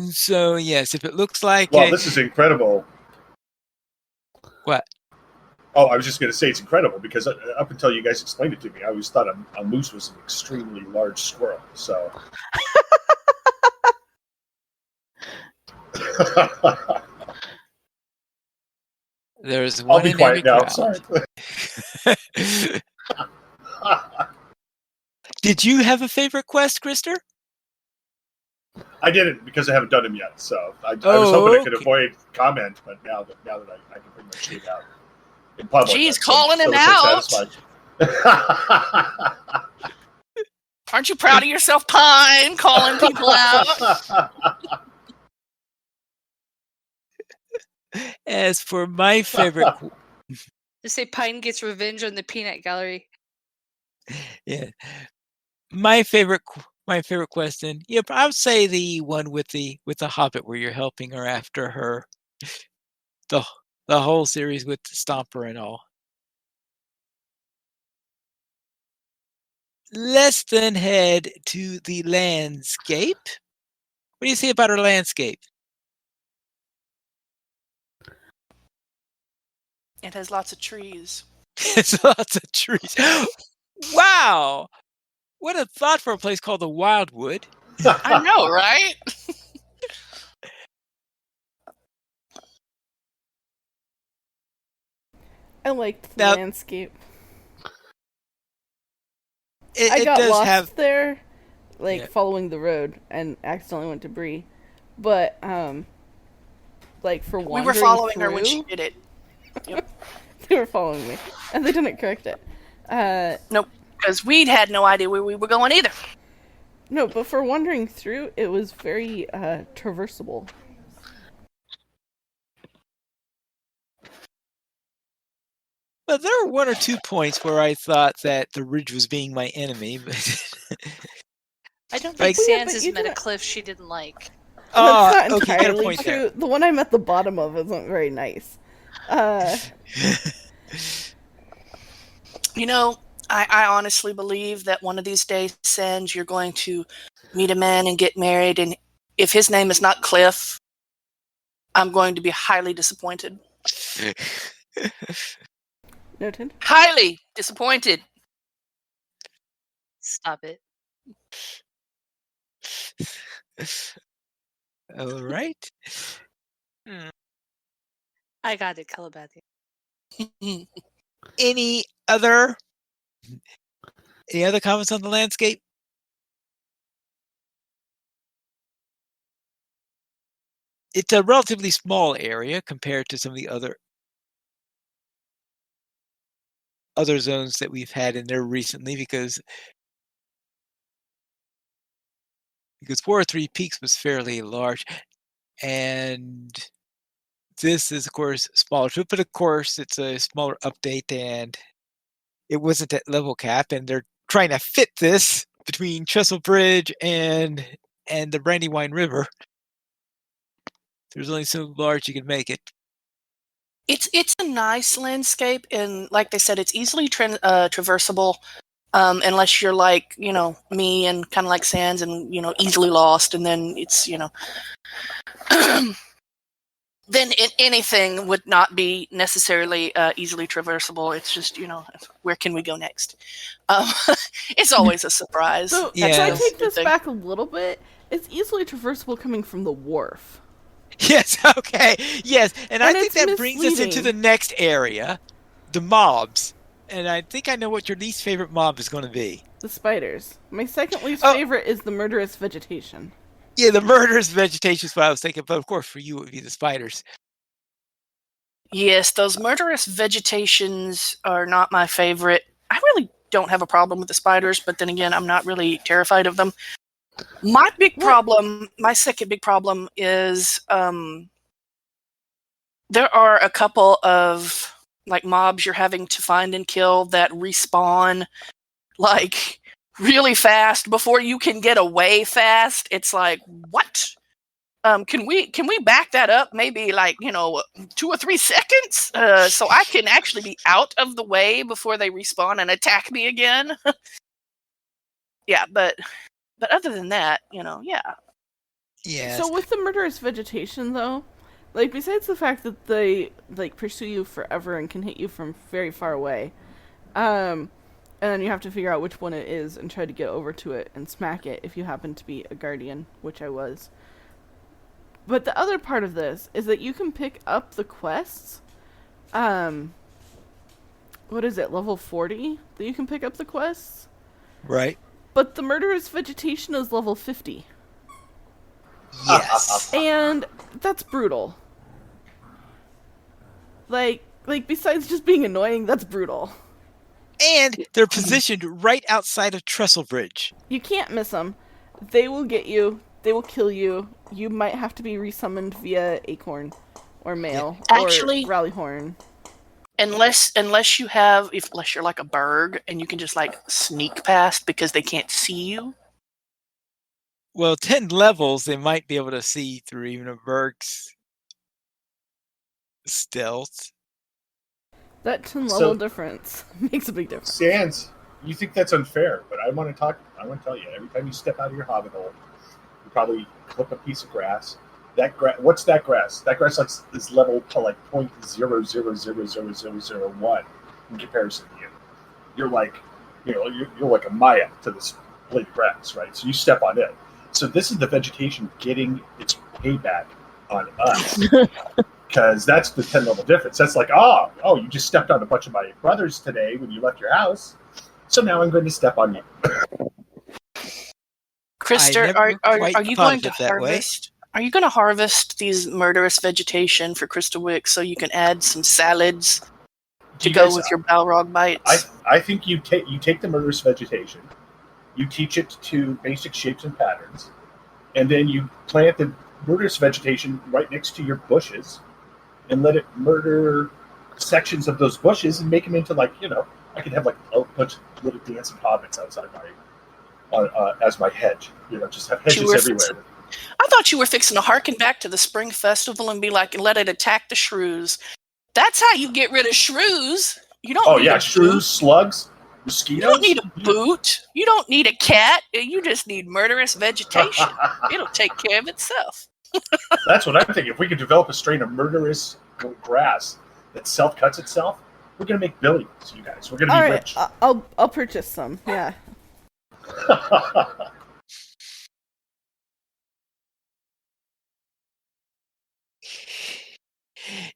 So yes, if it looks like Well, this is incredible. What? Oh, I was just going to say it's incredible because up until you guys explained it to me, I always thought a moose was an extremely large squirrel. So. There's one. I'll be quiet now. Sorry. Did you have a favorite quest, Krister? I didn't because I haven't done them yet. So I was hoping I could avoid comment, but now that I can bring my shit out in public. Jeez, calling him out. Aren't you proud of yourself, Pine, calling people out? As for my favorite... Just say Pine gets revenge on the peanut gallery. Yeah. My favorite question. Yeah, I would say the one with the Hobbit where you're helping her after her the whole series with the Stomper and all. Let's then head to the landscape. What do you say about our landscape? It has lots of trees. It's lots of trees. Wow! What a thought for a place called the Wildwood. I know, right? I liked the landscape. I got lost there, following the road, and accidentally went to Bree. But, for wandering we were following through, her when she did it. Yep. They were following me, and they didn't correct it. Nope, because we had no idea where we were going either. No, but for wandering through, it was very traversable. Well, there were one or two points where I thought that the ridge was being my enemy, but I don't think Sans has met a cliff she didn't like. That's not entirely true. There. The one I'm at the bottom of isn't very nice. I honestly believe that one of these days, Sans, you're going to meet a man and get married, and if his name is not Cliff, I'm going to be highly disappointed. Noted. Highly disappointed. Stop it. All right. I got it, Calabathi. Any other comments on the landscape? It's a relatively small area compared to some of the other zones that we've had in there recently because 4 or 3 Peaks was fairly large, and this is of course smaller too, but of course it's a smaller update and it wasn't at level cap, and they're trying to fit this between Trestle Bridge and the Brandywine River. There's only so large you can make it. It's a nice landscape, and like they said, it's easily traversable. unless you're like, me and kind of like Sans and, easily lost. And then it's, then anything would not be necessarily easily traversable. It's just, where can we go next? It's always a surprise. So, Yeah. so I take this back a little bit. It's easily traversable coming from the wharf. Yes, okay. Yes, and I think it's that brings us into the next area, the mobs. And I think I know what your least favorite mob is going to be. The spiders. My second least favorite is the murderous vegetation. Yeah, the murderous vegetation is what I was thinking, but of course for you it would be the spiders. Yes, those murderous vegetations are not my favorite. I really don't have a problem with the spiders, but then again, I'm not really terrified of them. My second big problem is there are a couple of like mobs you're having to find and kill that respawn like really fast before you can get away fast. It's like, what? Can we back that up maybe like 2 or 3 seconds so I can actually be out of the way before they respawn and attack me again? Yeah, but other than that, yeah. Yes. So with the murderous vegetation, though, like besides the fact that they like pursue you forever and can hit you from very far away, and then you have to figure out which one it is and try to get over to it and smack it if you happen to be a guardian, which I was. But the other part of this is that you can pick up the quests. What is it, level 40 that you can pick up the quests? Right. But the murderous vegetation is level 50. Yes. And that's brutal. Like besides just being annoying, that's brutal. And they're positioned right outside of Trestle Bridge. You can't miss them. They will get you. They will kill you. You might have to be resummoned via Acorn or Mail or Rallyhorn. Unless you're like a Berg and you can just like sneak past because they can't see you. Well, 10 levels, they might be able to see through even a Berg's stealth. That 10 level difference makes a big difference. Sans, you think that's unfair, but I want to tell you, every time you step out of your hobbit hole, you probably clip a piece of grass. What's that grass? That grass is level to like 0.000001 in comparison to you. You're like, you're like a Maya to this blade of grass, right? So you step on it. So this is the vegetation getting its payback on us. Because that's the 10 level difference. That's like, oh, you just stepped on a bunch of my brothers today when you left your house. So now I'm going to step on you. Krister, are you going to harvest? Are you going to harvest these murderous vegetation for Crystal Wick so you can add some salads to go with your Balrog bites? I think you take the murderous vegetation, you teach it to basic shapes and patterns, and then you plant the murderous vegetation right next to your bushes, and let it murder sections of those bushes and make them into I could have like a bunch of little dancing hobbits outside as my hedge. Just have hedges everywhere. I thought you were fixing to harken back to the spring festival and be like, and let it attack the shrews. That's how you get rid of shrews. You don't. Shrews, slugs, mosquitoes. You don't need a boot. You don't need a cat. You just need murderous vegetation. It'll take care of itself. That's what I'm thinking. If we could develop a strain of murderous grass that self-cuts itself, we're going to make billions, you guys. We're going to be rich. I'll purchase some, yeah.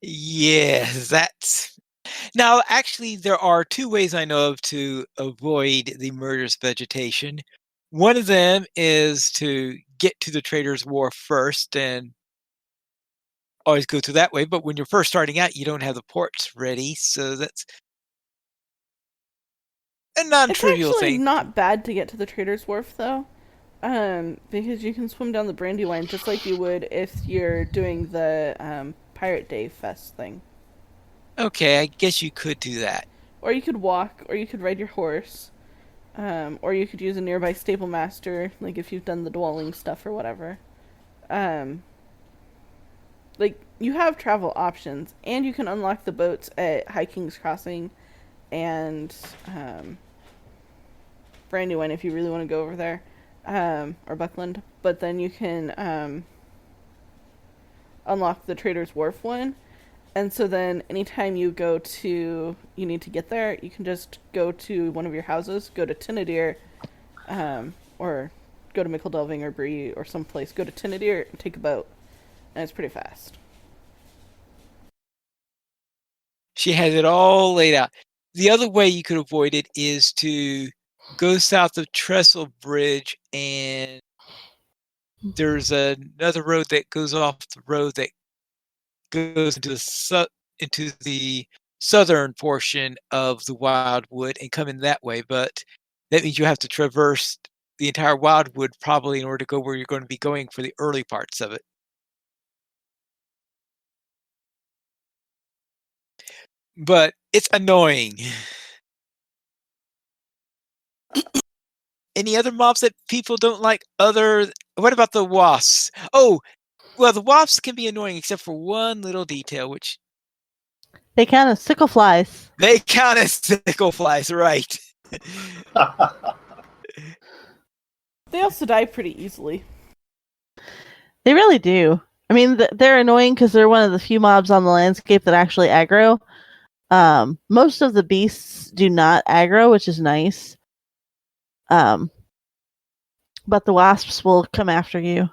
Yes, that's... Now, actually, there are 2 ways I know of to avoid the murderous vegetation. One of them is to get to the Trader's Wharf first and always go through that way. But when you're first starting out, you don't have the ports ready. So that's a non-trivial it's actually thing. Not bad to get to the Trader's Wharf, though. Because you can swim down the Brandywine just like you would if you're doing the Pirate Day Fest thing. Okay, I guess you could do that. Or you could walk, or you could ride your horse. Or you could use a nearby stable master, like if you've done the dwelling stuff or whatever. You have travel options, and you can unlock the boats at High King's Crossing and Brandywine if you really want to go over there, or Buckland. But then you can unlock the Trader's Wharf one. And so then anytime you need to get there, you can just go to one of your houses, go to Tinadir, or go to Mickledelving or Bree or someplace. Go to Tinadir and take a boat. And it's pretty fast. She has it all laid out. The other way you could avoid it is to go south of Trestle Bridge, and there's another road that goes off the road that goes into the southern portion of the Wildwood and come in that way. But that means you have to traverse the entire Wildwood probably in order to go where you're going to be going for the early parts of it. But it's annoying. Any other mobs that people don't like what about the wasps? Oh, well, the wasps can be annoying except for one little detail, which They count as sickle flies. they count as sickle flies, right? They also die pretty easily. They really do. I mean, they're annoying because they're one of the few mobs on the landscape that actually aggro. Most of the beasts do not aggro, which is nice. But the wasps will come after you.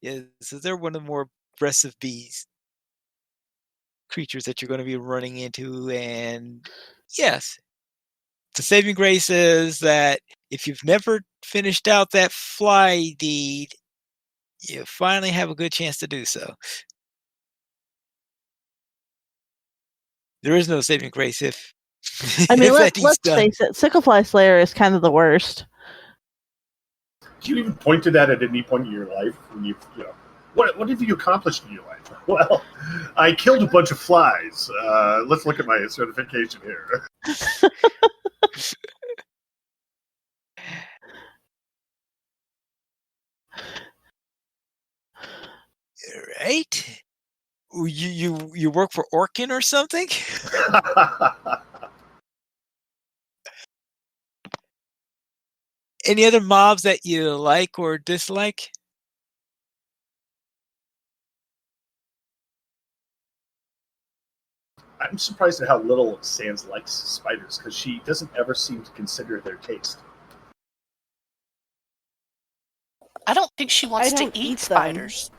Yeah, so they're one of the more aggressive creatures that you're going to be running into, and yes, the saving grace is that if you've never finished out that fly deed, you finally have a good chance to do so. There is no saving grace if I mean, if let's face it, Sicklefly Slayer is kind of the worst. Do you even point to that at any point in your life when what have you accomplished in your life? Well, I killed a bunch of flies. Let's look at my certification here. Right? You work for Orkin or something? Any other mobs that you like or dislike? I'm surprised at how little Sans likes spiders, because she doesn't ever seem to consider their taste. I don't think she wants I to don't eat eat them. spiders.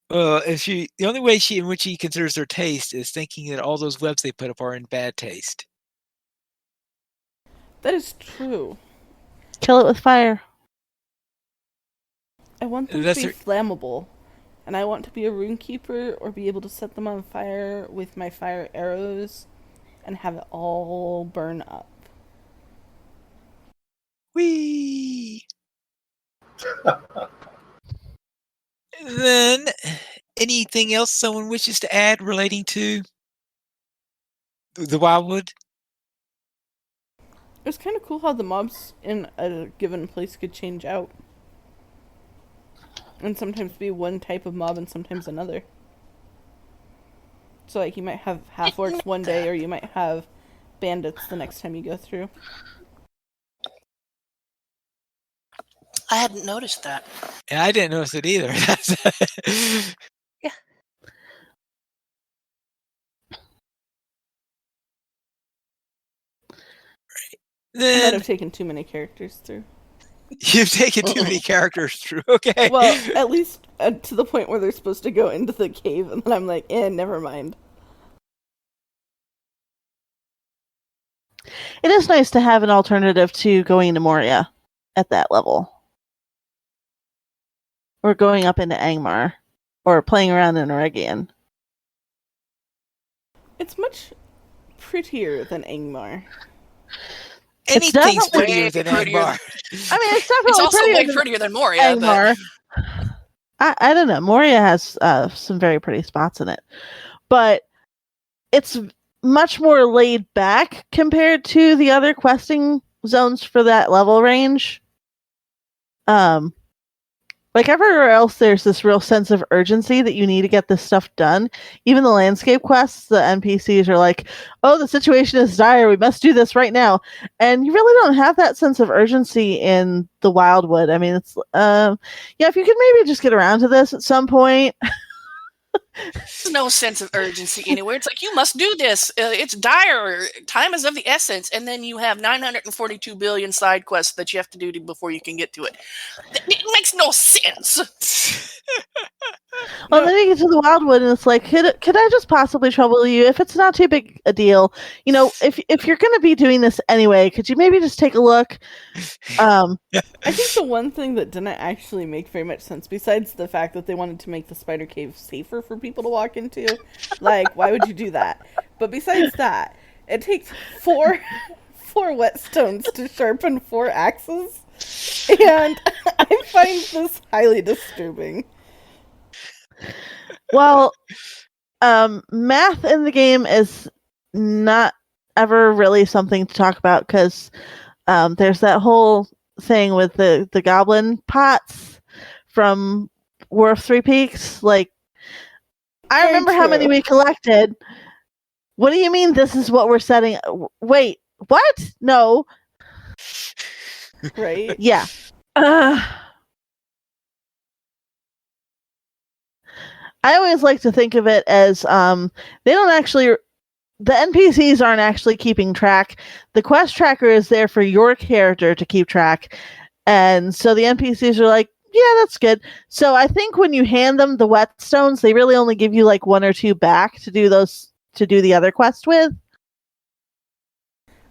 The only way in which she considers their taste is thinking that all those webs they put up are in bad taste. That is true. Kill it with fire. I want them to be flammable. And I want to be a runekeeper or be able to set them on fire with my fire arrows and have it all burn up. Whee! Then, anything else someone wishes to add relating to the Wildwood? It was kind of cool how the mobs in a given place could change out. And sometimes be one type of mob and sometimes another. So like you might have half-orcs one day or you might have bandits the next time you go through. I hadn't noticed that. Yeah, I didn't notice it either. Yeah. I might Then have taken too many characters through. you've taken too many characters through. Okay. Well, at least to the point where they're supposed to go into the cave, and then I'm like, never mind. It is nice to have an alternative to going to Moria at that level. Or going up into Angmar. Or playing around in Oregion. It's much prettier than Angmar. Anything's definitely prettier than prettier. Angmar. I mean, it's definitely It's also prettier way than prettier than Moria, Angmar. I don't know. Moria has some very pretty spots in it. But it's much more laid back compared to the other questing zones for that level range. Like Like everywhere else, there's this real sense of urgency that you need to get this stuff done. Even the landscape quests, the NPCs are like, "Oh, the situation is dire. We must do this right now." And you really don't have that sense of urgency in the Wildwood. I mean, it's if you could maybe just get around to this at some point. There's no sense of urgency anywhere. It's like, you must do this. It's dire. Time is of the essence. And then you have 942 billion side quests that you have to do before you can get to it. It makes no sense. Well, then you get to the Wildwood, and it's like, could I just possibly trouble you? If it's not too big a deal, if you're going to be doing this anyway, could you maybe just take a look? I think the one thing that didn't actually make very much sense, besides the fact that they wanted to make the spider cave safer for people to walk into, like, why would you do that? But besides that, it takes four whetstones to sharpen 4 axes, and I find this highly disturbing. Well, math in the game is not ever really something to talk about because there's that whole thing with the goblin pots from War of Three Peaks. Like, I Very remember how many true. we collected. What do you mean this is what we're setting? Wait, what? No. Right? Yeah. I always like to think of it as they don't actually, the NPCs aren't actually keeping track. The quest tracker is there for your character to keep track. And so the NPCs are like, yeah, that's good. So I think when you hand them the whetstones, they really only give you like 1 or 2 back to do the other quest with.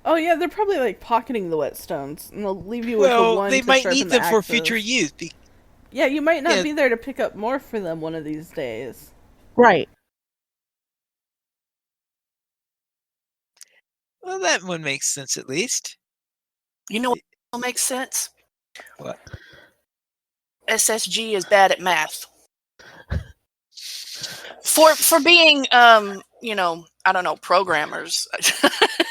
Oh yeah, they're probably like pocketing the whetstones, and they'll leave you with the one. They to might sharpen need the them for axes. future use. Yeah, you might not be there to pick up more for them one of these days. Right. Well, that one makes sense at least. You know what makes sense? What? SSG is bad at math. For being, I don't know, programmers,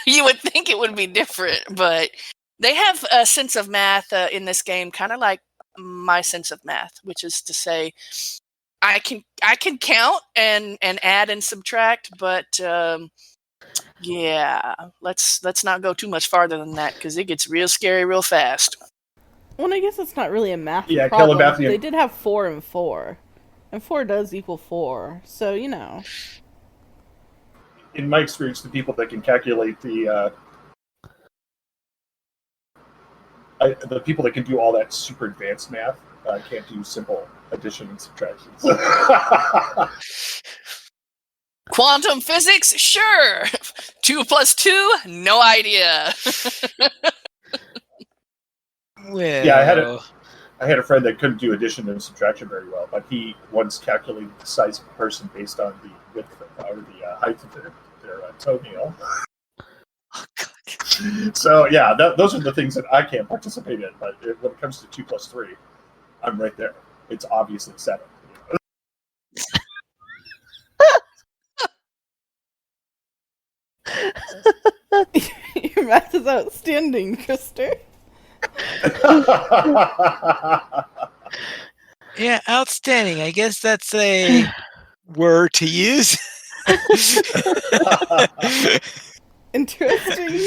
you would think it would be different, but they have a sense of math in this game, kind of like my sense of math, which is to say, I can count and add and subtract, but let's not go too much farther than that because it gets real scary real fast. Well, I guess it's not really a math Yeah, problem. Calabathian. They did have 4 and 4. And 4 does equal 4, so, In my experience, the people that can calculate the people that can do all that super advanced math can't do simple addition and subtraction. Quantum physics? Sure. 2 plus 2? No idea. Well, Yeah, I had a friend that couldn't do addition and subtraction very well, but he once calculated the size of a person based on the width or the height of their toenail. Oh, God. So yeah, those are the things that I can't participate in. But when it comes to 2 plus 3, I'm right there. It's obviously 7. Your math is outstanding, Krister. Yeah, outstanding. I guess that's a word to use. Interesting.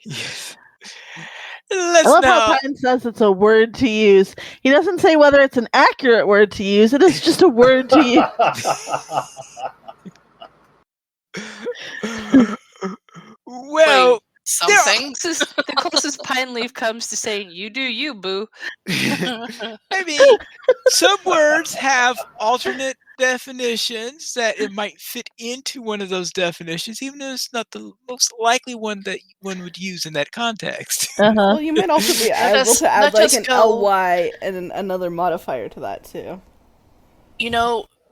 Yes. I love how Pine says it's a word to use. He doesn't say whether it's an accurate word to use. It is just a word to use. Well, something. The closest Pine Leaf comes to saying, "You do you, boo." I mean, some words have alternate definitions that it might fit into one of those definitions, even though it's not the most likely one that one would use in that context. Well, you might also be able to add like an ly and another modifier to that too.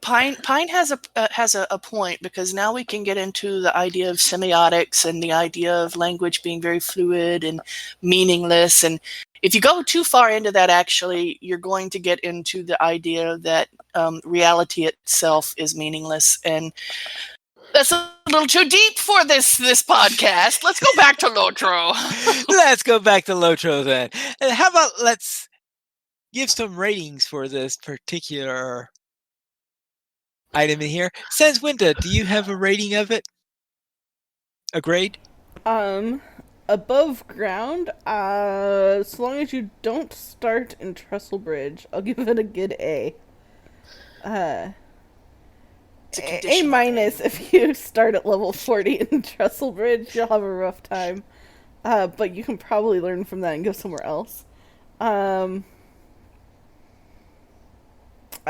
Pine has a point, because now we can get into the idea of semiotics and the idea of language being very fluid and meaningless. And if you go too far into that, actually, you're going to get into the idea that reality itself is meaningless. And That's a little too deep for this podcast. Let's go back to LOTRO. Let's go back to LOTRO then. And how about let's give some ratings for this particular item in here. Senswinda, do you have a rating of it? A grade? Above ground, as long as you don't start in Trestlebridge, I'll give it a good A. A minus if you start at level 40 in Trestlebridge, you'll have a rough time. But you can probably learn from that and go somewhere else. I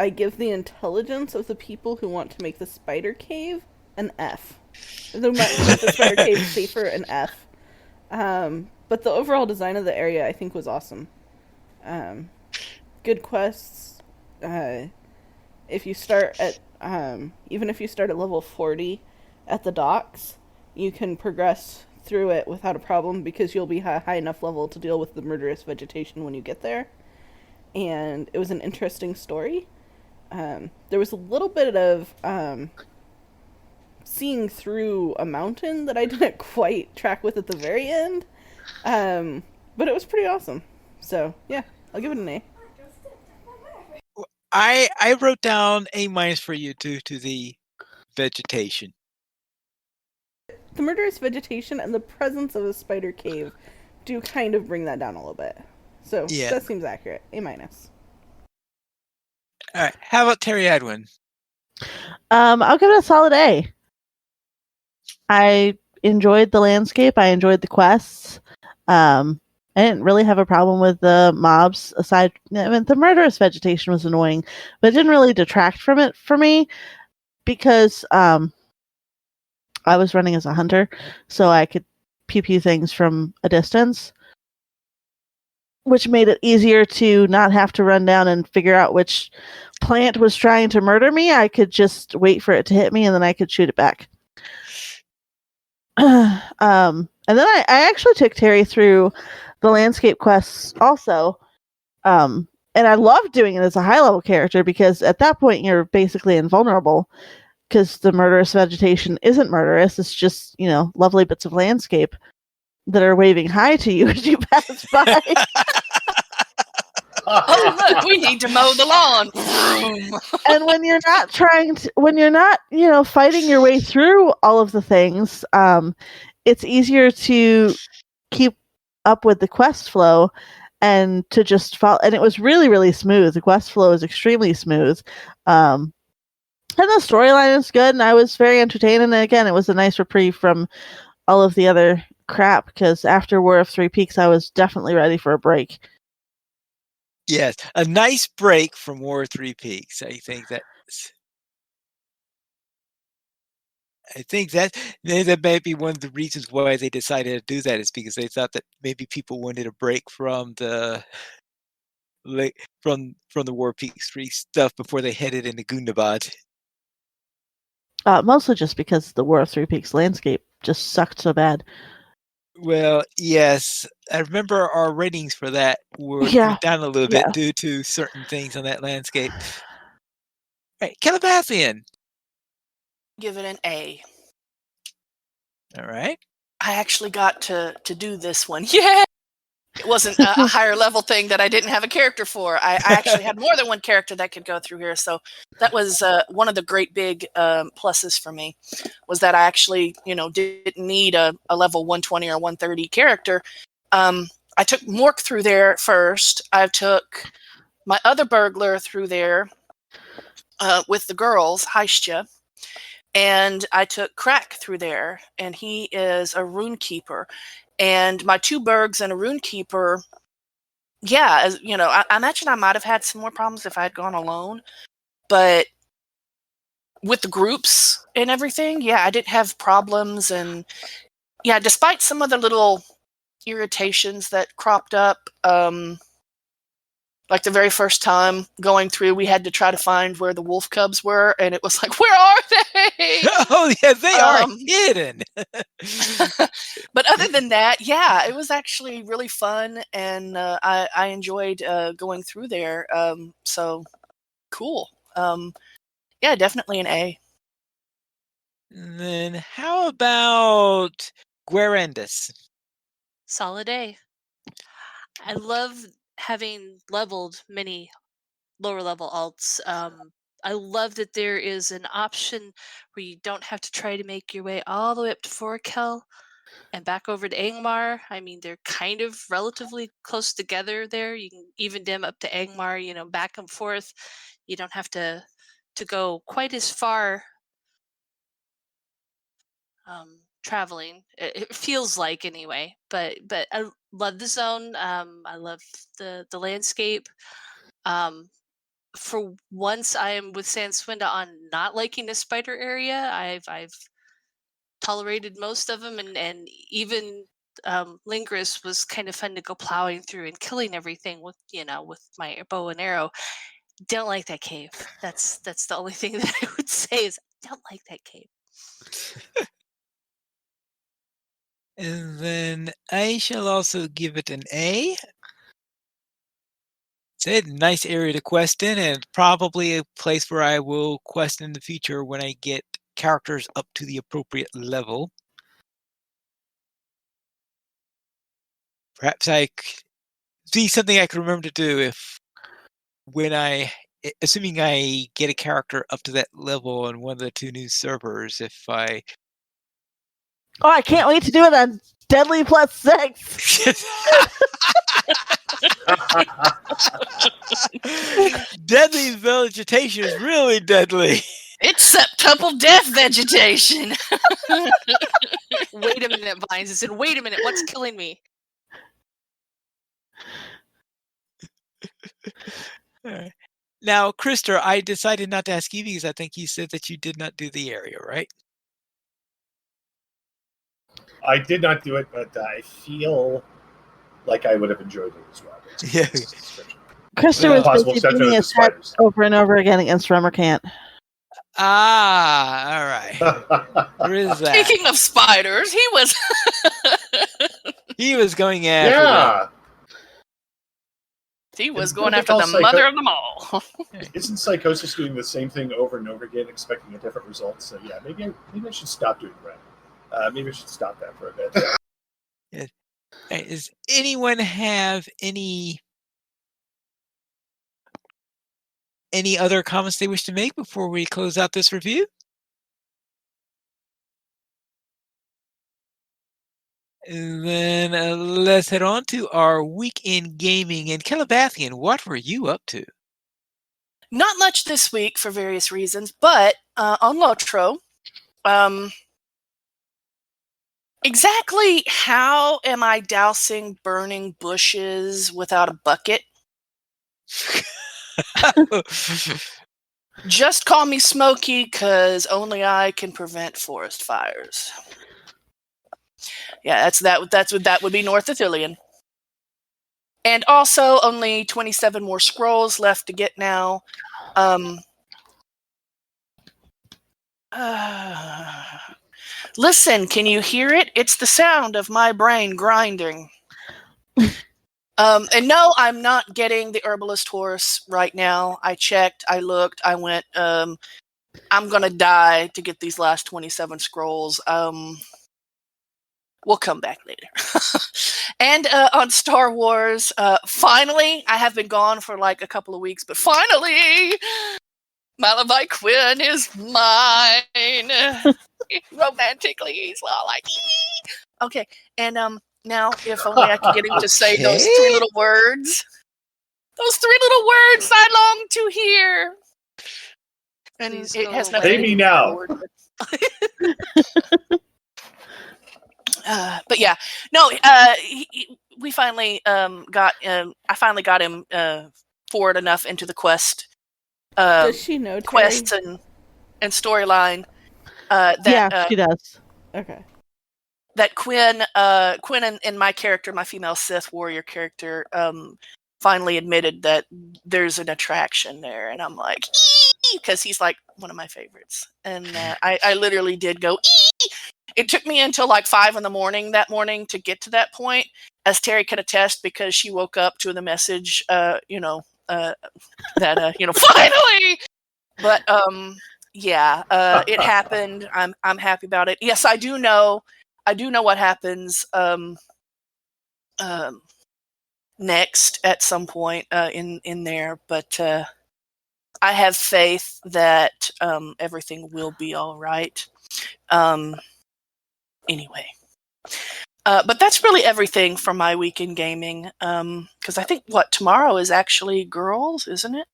give the intelligence of the people who want to make the spider cave an F. They might make the spider cave safer an F. But the overall design of the area I think was awesome. Good quests. If you start at even if you start at level 40 at the docks, you can progress through it without a problem because you'll be high enough level to deal with the murderous vegetation when you get there. And it was an interesting story. There was a little bit of seeing through a mountain that I didn't quite track with at the very end. But it was pretty awesome. So, yeah, I'll give it an A. I wrote down A minus for you due to the vegetation. The murderous vegetation and the presence of a spider cave do kind of bring that down a little bit. So, Yeah. that seems accurate. A minus. All right. How about Terry Edwin? I'll give it a solid A. I enjoyed the landscape. I enjoyed the quests. I didn't really have a problem with the mobs aside. I mean, the murderous vegetation was annoying, but it didn't really detract from it for me because I was running as a hunter, so I could pew things from a distance, which made it easier to not have to run down and figure out which plant was trying to murder me. I could just wait for it to hit me, and then I could shoot it back. And then I actually took Terry through the landscape quests also. And I loved doing it as a high-level character because at that point you're basically invulnerable because the murderous vegetation isn't murderous. It's just, lovely bits of landscape that are waving hi to you as you pass by. Oh, look, we need to mow the lawn. And when you're not fighting your way through all of the things, it's easier to keep up with the quest flow and to just follow. And it was really, really smooth. The quest flow is extremely smooth. And the storyline is good, and I was very entertained. And again, it was a nice reprieve from all of the other crap, because after War of Three Peaks, I was definitely ready for a break. Yes, a nice break from War of Three Peaks. I think that may be one of the reasons why they decided to do that, is because they thought that maybe people wanted a break from the War of Peaks 3 stuff before they headed into Gundabad. Mostly just because the War of Three Peaks landscape just sucked so bad. Well, yes. I remember our ratings for that went down a little bit due to certain things on that landscape. All right, Calabathian. Give it an A. All right. I actually got to do this one. Yeah! It wasn't a higher level thing that I didn't have a character for. I actually had more than one character that could go through here. So that was one of the great big pluses for me, was that I actually, didn't need a level 120 or 130 character. I took Mork through there first. I took my other burglar through there with the girls, Heistja. And I took Crack through there, and he is a rune keeper. And my two Bergs and a rune keeper, I imagine I might have had some more problems if I had gone alone. But with the groups and everything, I didn't have problems. And despite some of the little irritations that cropped up, like the very first time going through, we had to try to find where the wolf cubs were, and it was like, where are they? Oh, yeah, they are hidden. But other than that, it was actually really fun, and I enjoyed going through there. So cool. Definitely an A. And then how about Guarendus? Solid A. I love having leveled many lower level alts. I love that there is an option where you don't have to try to make your way all the way up to Forkel and back over to Angmar. I mean, they're kind of relatively close together there. You can even dim up to Angmar, back and forth. You don't have to go quite as far traveling. It feels like anyway, but I love the zone. I love the landscape. For once, I am with Sanswinda on not liking the spider area. I've tolerated most of them, and even Lingris was kind of fun to go plowing through and killing everything with my bow and arrow. Don't like that cave. That's the only thing that I would say is I don't like that cave. And then I shall also give it an A. It's a nice area to quest in, and probably a place where I will quest in the future when I get characters up to the appropriate level. Perhaps see something I can remember to do assuming I get a character up to that level on one of the 2 new servers, if I... Oh, I can't wait to do it on Deadly plus 6. Deadly vegetation is really deadly. It's septuple death vegetation. Wait a minute, Vines. I said, wait a minute. What's killing me? Alright. Now, Krister, I decided not to ask you because I think you said that you did not do the area, right? I did not do it, but I feel like I would have enjoyed it as well. Yeah. Krista was Possible busy exception beating of the his head spiders. over and over again against Remmerkant. Ah, all right. Where is that? Speaking of spiders, He was going after Yeah. he was Isn't going that after called the mother of them all. Isn't Psychosis doing the same thing over and over again, expecting a different result? So yeah, maybe I should stop doing that. Maybe I should stop that for a bit. Yeah. Right, does anyone have any other comments they wish to make before we close out this review? And then let's head on to our week in gaming. And Calabathian, what were you up to? Not much this week for various reasons, but on LOTRO, exactly how am I dousing burning bushes without a bucket? Just call me Smokey, because only I can prevent forest fires. Yeah, that would be North Ithilien. And also, only 27 more scrolls left to get now. Listen, can you hear it? It's the sound of my brain grinding. And no, I'm not getting the Herbalist horse right now. I checked, I looked, I went, I'm gonna die to get these last 27 scrolls. We'll come back later. And on Star Wars, finally, I have been gone for like a couple of weeks, but finally, Malachi Quinn is mine. Romantically, he's all like, ee! Okay, and now if only I could get him to say those 3 little words. Those 3 little words I long to hear. And Please it go has away. nothing Pay to me do now. with the word. But yeah, no. We finally got. I finally got him forward enough into the quest. Does she know Terry? Quests and storyline. Yeah, she does. Okay. That Quinn and my character, my female Sith warrior character, finally admitted that there's an attraction there, and I'm like, because he's like one of my favorites, and I literally did go. It took me until like 5 a.m. that morning to get to that point, as Terry can attest, because she woke up to the message, that finally. But Yeah, it happened. I'm happy about it. Yes, I do know what happens next at some point in there, but I have faith that everything will be all right. Anyway. But that's really everything from my week in gaming. Because I think tomorrow is actually girls, isn't it?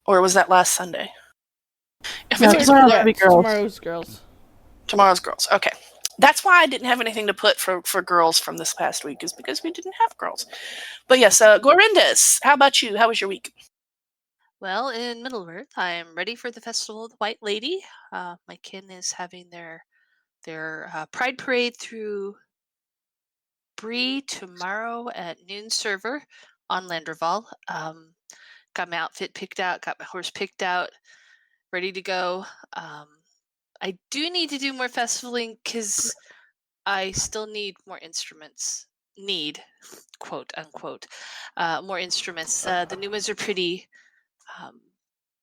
Or was that last Sunday? If No, it's tomorrow will be girls. Tomorrow's girls. Tomorrow's girls. Okay. That's why I didn't have anything to put for girls from this past week, is because we didn't have girls. But yes, Gorindus, how about you? How was your week? Well, in Middle-earth, I'm ready for the Festival of the White Lady. My kin is having their Pride Parade through Bree tomorrow at noon server on Landerval. Got my outfit picked out, got my horse picked out, ready to go. I do need to do more festivaling because I still need more instruments. Need, quote unquote, more instruments. The new ones are pretty,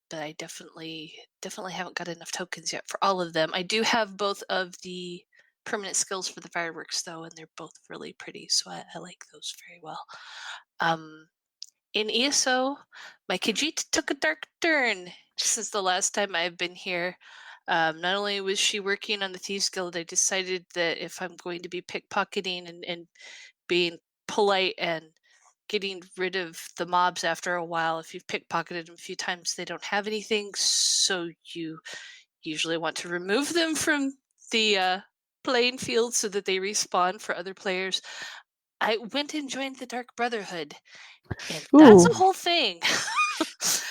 but I definitely haven't got enough tokens yet for all of them. I do have both of the permanent skills for the fireworks though, and they're both really pretty, so I like those very well. In ESO, my Khajiit took a dark turn since the last time I've been here. Not only was she working on the Thieves Guild, I decided that if I'm going to be pickpocketing and being polite and getting rid of the mobs after a while, if you've pickpocketed them a few times, they don't have anything, so you usually want to remove them from the playing field so that they respawn for other players. I went and joined the Dark Brotherhood, and that's a whole thing.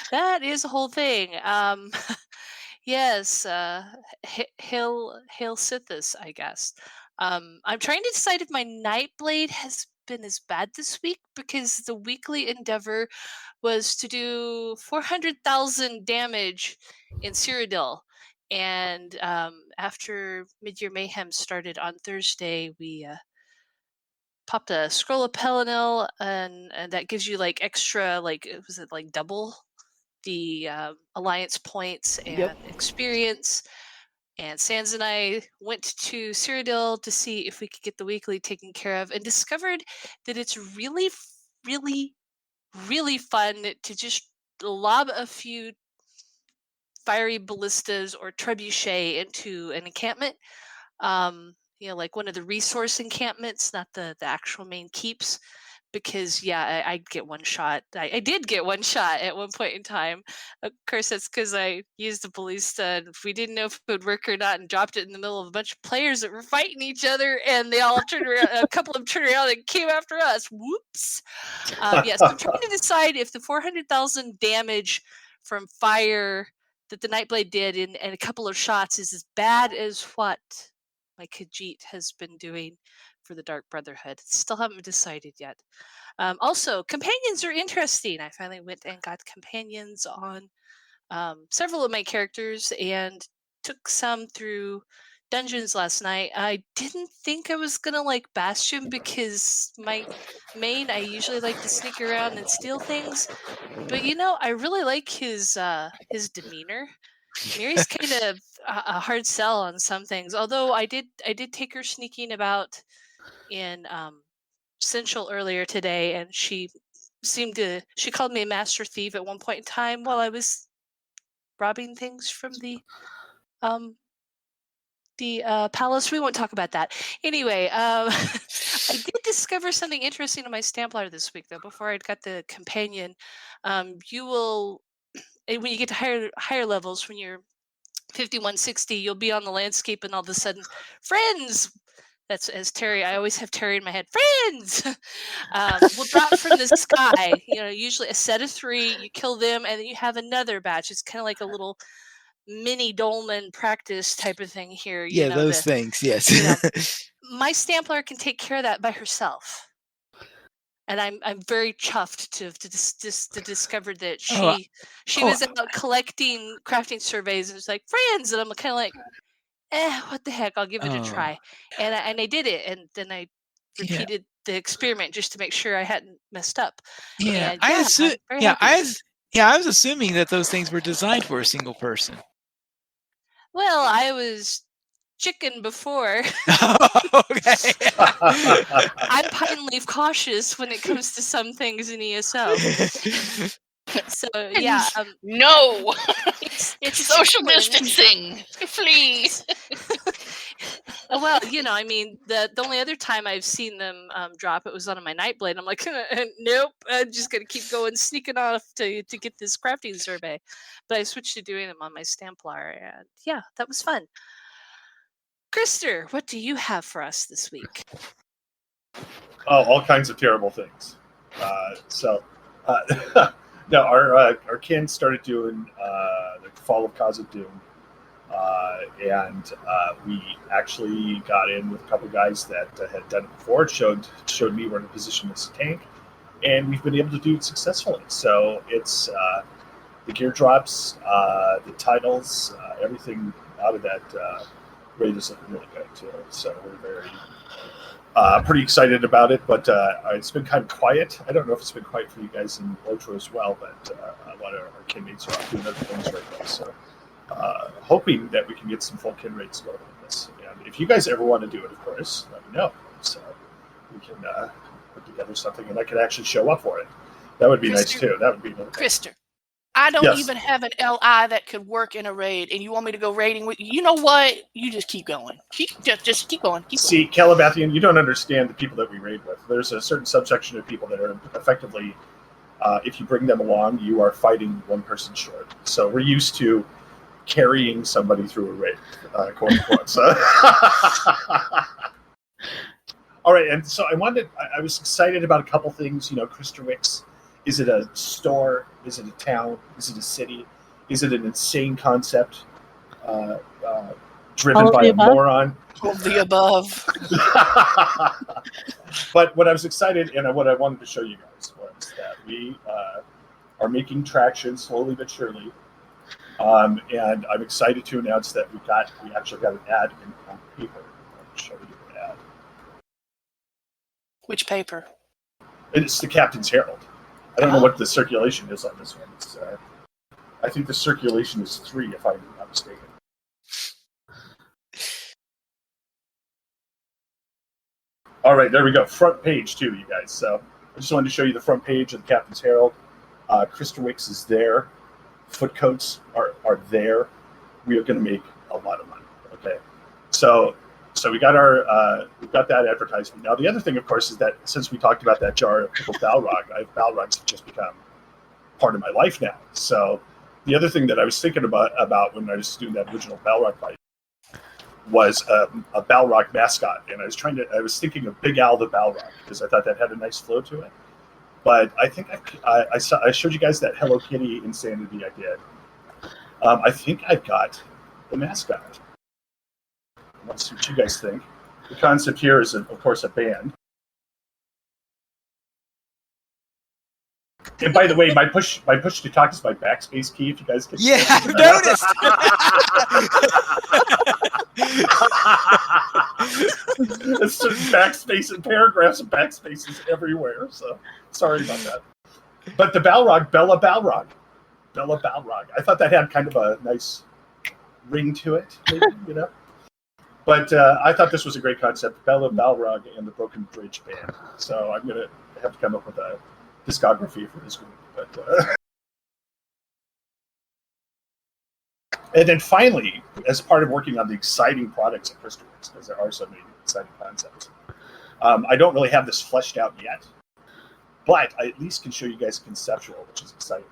That is a whole thing. Yes, hail Sithis, I guess. I'm trying to decide if my Nightblade has been as bad this week, because the weekly endeavor was to do 400,000 damage in Cyrodiil. And after Mid-Year Mayhem started on Thursday, we popped a scroll of Pelinil, and that gives you like extra, like, was it like double the alliance points and experience. And Sans and I went to Cyrodiil to see if we could get the weekly taken care of, and discovered that it's really, really, really fun to just lob a few fiery ballistas or trebuchet into an encampment. Like one of the resource encampments, not the actual main keeps. Because I'd get one shot. I did get one shot at one point in time. Of course, that's because I used the ballista, and we didn't know if it would work or not, and dropped it in the middle of a bunch of players that were fighting each other, and they all turned around. A couple of them turned around and came after us. Whoops! Yes, I'm trying to decide if the 400,000 damage from fire that the Nightblade did in a couple of shots is as bad as what my Khajiit has been doing for the Dark Brotherhood. Still haven't decided yet. Also, companions are interesting. I finally went and got companions on several of my characters, and took some through dungeons last night. I didn't think I was gonna like Bastion, because my main, I usually like to sneak around and steal things, but I really like his demeanor. Mary's kind of a hard sell on some things, although I did take her sneaking about in Central earlier today, and she called me a master thief at one point in time while I was robbing things from the palace. We won't talk about that. Anyway, I did discover something interesting in my Stamplar this week, though. Before I got the companion, you will, when you get to higher levels, when you're 5160, you'll be on the landscape, and all of a sudden, friends. That's as Terry. I always have Terry in my head. Friends will drop from the sky. Usually a set of 3. You kill them, and then you have another batch. It's kind of like a little mini dolmen practice type of thing here. Yeah, those things. Yes. My Stamplar can take care of that by herself, and I'm very chuffed to discover that she was out collecting crafting surveys, and was like, friends, and I'm kind of like, what the heck? I'll give it a try, and I did it, and then I repeated the experiment just to make sure I hadn't messed up. Yeah, And, I Yeah, I was assuming that those things were designed for a single person. Well, I was chicken before. Okay. I'm pine leaf cautious when it comes to some things in ESO. So yeah, No, it's a social challenge. distancing, please. Well, I mean, the only other time I've seen them drop, it was on my Nightblade. I'm like, nope, I'm just gonna keep going, sneaking off to get this crafting survey. But I switched to doing them on my Stamplar, and yeah, that was fun. Krister, what do you have for us this week? Oh, all kinds of terrible things. No, our kin started doing the Fall of Khazad Dûm, and we actually got in with a couple guys that had done it before. It showed me we're in a position as a tank, and we've been able to do it successfully. So it's the gear drops, the titles, everything out of that raid is looking really good too. So we're very pretty excited about it, but it's been kind of quiet. I don't know if it's been quiet for you guys in LOTRO as well, but a lot of our kin mates are off doing other things right now. So hoping that we can get some full kin rates going on this. And if you guys ever want to do it, of course, let me know. So we can put together something, and I can actually show up for it. That would be nice too. That would be another thing. Krister, I don't even have an LI that could work in a raid, and you want me to go raiding with you? You know what? You just keep going. Just keep going. See, Calabathian, you don't understand the people that we raid with. There's a certain subsection of people that are effectively, if you bring them along, you are fighting one person short. So we're used to carrying somebody through a raid, quote unquote. So. All right, and so I was excited about a couple things. Krister Wicks. Is it a store? Is it a town? Is it a city? Is it an insane concept driven by a moron? All of the above. But what I was excited and what I wanted to show you guys was that we are making traction slowly but surely. And I'm excited to announce that we actually got an ad on paper. I'll show you the ad. Which paper? It's the Captain's Herald. I don't know what the circulation is on this one. I think the circulation is 3, if I'm not mistaken. All right, there we go. Front page, too, you guys. So I just wanted to show you the front page of the Captain's Herald. Krister Wicks is there. Footcoats are there. We are going to make a lot of money. Okay, so we got we've got that advertisement. Now the other thing, of course, is that since we talked about that jar of pickled Balrog, Balrogs have just become part of my life now. So the other thing that I was thinking about when I was doing that original Balrog fight was a Balrog Mascot, and I was thinking of Big Al the Balrog because I thought that had a nice flow to it. But I think I showed you guys that Hello Kitty insanity I did. I think I've got the mascot. Let's see what you guys think. The concept here is, of course, a band. And by the way, my push to talk is my backspace key. If you guys can, yeah, I've noticed. There's certain backspace and paragraphs and backspaces everywhere. So sorry about that. But the Balrog, Bella Balrog. I thought that had kind of a nice ring to it, maybe, But I thought this was a great concept, Bella Balrog and the Broken Bridge Band. So I'm going to have to come up with a discography for this group. But and then finally, as part of working on the exciting products at Krister Wicks, because there are so many exciting concepts, I don't really have this fleshed out yet, but I at least can show you guys conceptual, which is exciting.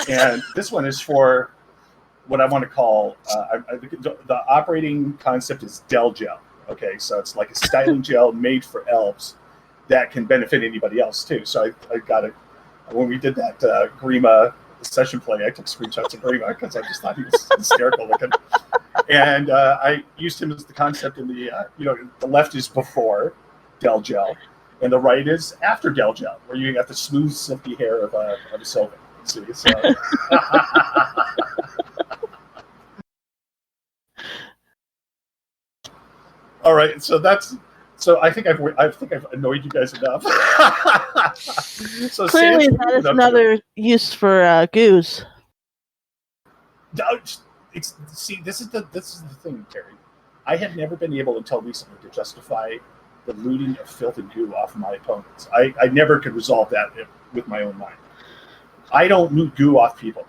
And this one is for what I want to call, the operating concept is Del Gel. Okay, so it's like a styling gel made for elves that can benefit anybody else too. So I got it when we did that Grima session play. I took screenshots of Grima because I just thought he was hysterical looking, and I used him as the concept in the the left is before Del Gel, and the right is after Del Gel, where you got the smooth silky hair of a Sylvan. See, so. All right, so that's So I think I've annoyed you guys enough. So Clearly, Sans, what have that you is been up to? another use for goose. See, this is the thing, Terry. I have never been able until recently to justify the looting of filth and goo off my opponents. I never could resolve that with my own mind. I don't loot goo off people.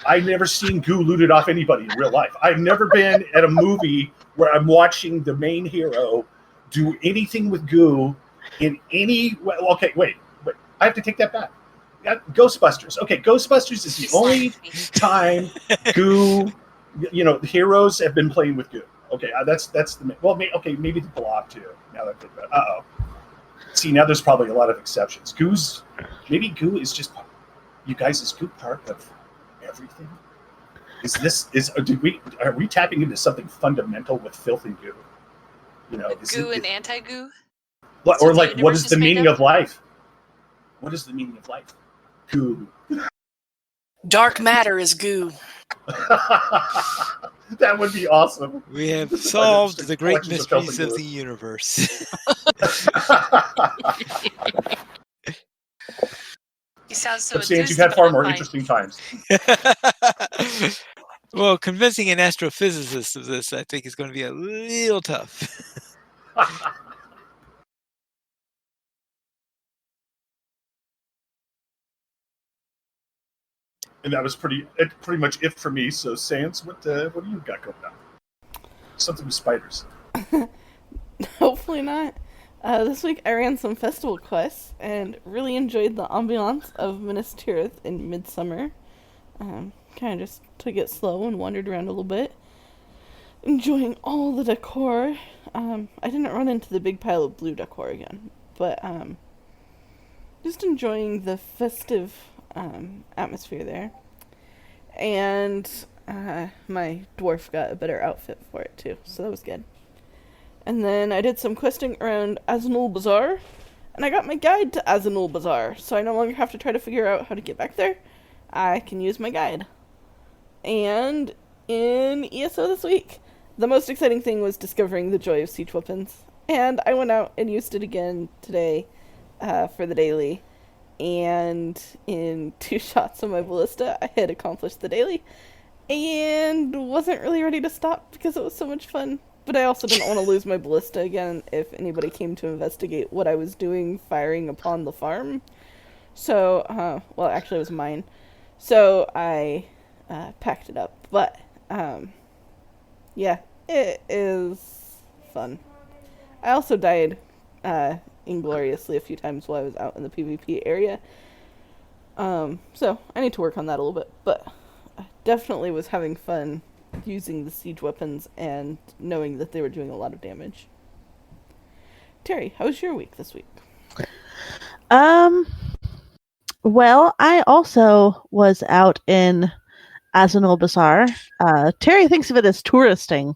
I've never seen goo looted off anybody in real life. I've never been at a movie where I'm watching the main hero do anything with goo in any way. Okay, wait. I have to take that back. Ghostbusters. Okay, Ghostbusters is the only time goo, heroes have been playing with goo. Okay, that's the maybe the Blob too. Now that I think about it. See, now there's probably a lot of exceptions. Maybe goo is just, you guys, is goo part of everything? Are we tapping into something fundamental with filth and goo? Goo and anti-goo? Or like, what is the meaning of life? What is the meaning of life? Goo. Dark matter is goo. That would be awesome. We have solved the great mysteries of the universe. You sound so Sans, you've had far more interesting times. Well, convincing an astrophysicist of this, I think, is going to be a little tough. And that was pretty much it for me. So, Sans, what do you got going on? Something with spiders. Hopefully not. This week I ran some festival quests and really enjoyed the ambiance of Minas Tirith in Midsummer. Kind of just took it slow and wandered around a little bit, enjoying all the decor. I didn't run into the big pile of blue decor again, but just enjoying the festive atmosphere there. And my dwarf got a better outfit for it too, so that was good. And then I did some questing around Azanul Bazaar, and I got my guide to Azanul Bazaar, so I no longer have to try to figure out how to get back there. I can use my guide. And in ESO this week, the most exciting thing was discovering the joy of siege weapons. And I went out and used it again today for the daily. And in 2 shots of my ballista, I had accomplished the daily. And wasn't really ready to stop because it was so much fun. But I also didn't want to lose my ballista again if anybody came to investigate what I was doing firing upon the farm. So, well, actually it was mine. So I packed it up. But, yeah, it is fun. I also died ingloriously a few times while I was out in the PvP area. So I need to work on that a little bit. But I definitely was having fun using the siege weapons and knowing that they were doing a lot of damage. Terry, how was your week this week? Well, I also was out in Azanul Bazaar. Terry thinks of it as touristing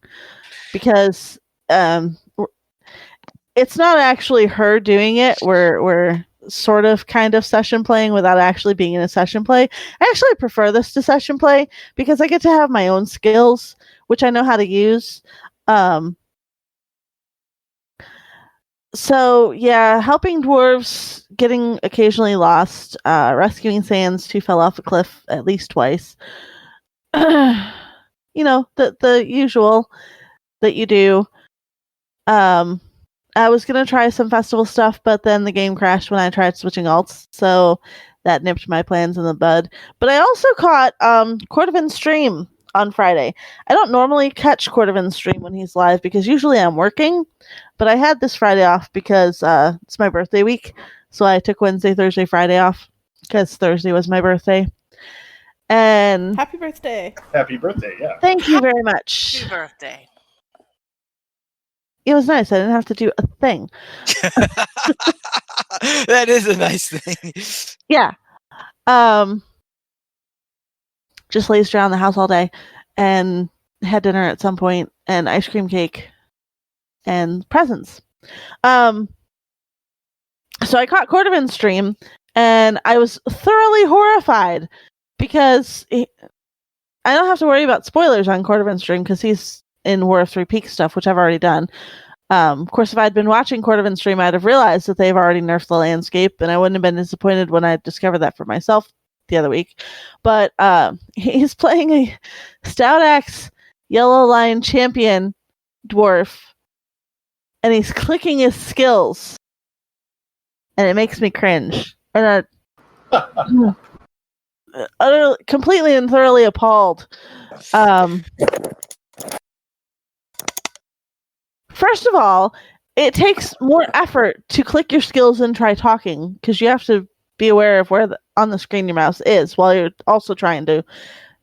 because it's not actually her doing it. We're sort of kind of session playing without actually being in a session play. I actually prefer this to session play because I get to have my own skills, which I know how to use. So yeah, helping dwarves, getting occasionally lost, rescuing Sans who fell off a cliff at least twice. The usual that you do. I was going to try some festival stuff, but then the game crashed when I tried switching alts, so that nipped my plans in the bud. But I also caught Cordovan stream on Friday. I don't normally catch Cordovan stream when he's live because usually I'm working, but I had this Friday off because it's my birthday week, so I took Wednesday, Thursday, Friday off because Thursday was my birthday. And Happy birthday! Happy birthday! Yeah. Thank you very much. Happy birthday. It was nice. I didn't have to do a thing. That is a nice thing. Yeah. Just lazed around the house all day and had dinner at some point and ice cream cake and presents. So I caught Cordovan's stream and I was thoroughly horrified because I don't have to worry about spoilers on Cordovan's stream because he's in War of Three Peaks stuff, which I've already done. Of course, if I'd been watching Cordovan stream, I'd have realized that they've already nerfed the landscape, and I wouldn't have been disappointed when I discovered that for myself the other week. But he's playing a Stout Axe Yellow Line Champion dwarf, and he's clicking his skills, and it makes me cringe. And utterly, completely and thoroughly appalled. First of all, it takes more effort to click your skills and try talking, because you have to be aware of where on the screen your mouse is while you're also trying to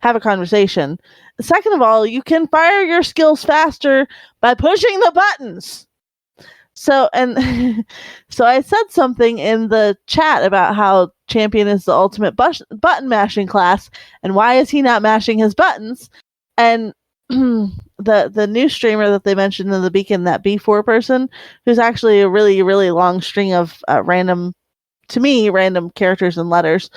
have a conversation. Second of all, you can fire your skills faster by pushing the buttons. So I said something in the chat about how Champion is the ultimate button mashing class, and why is he not mashing his buttons? And the new streamer that they mentioned in the beacon, that B4 person, who's actually a really, really long string of random characters and letters,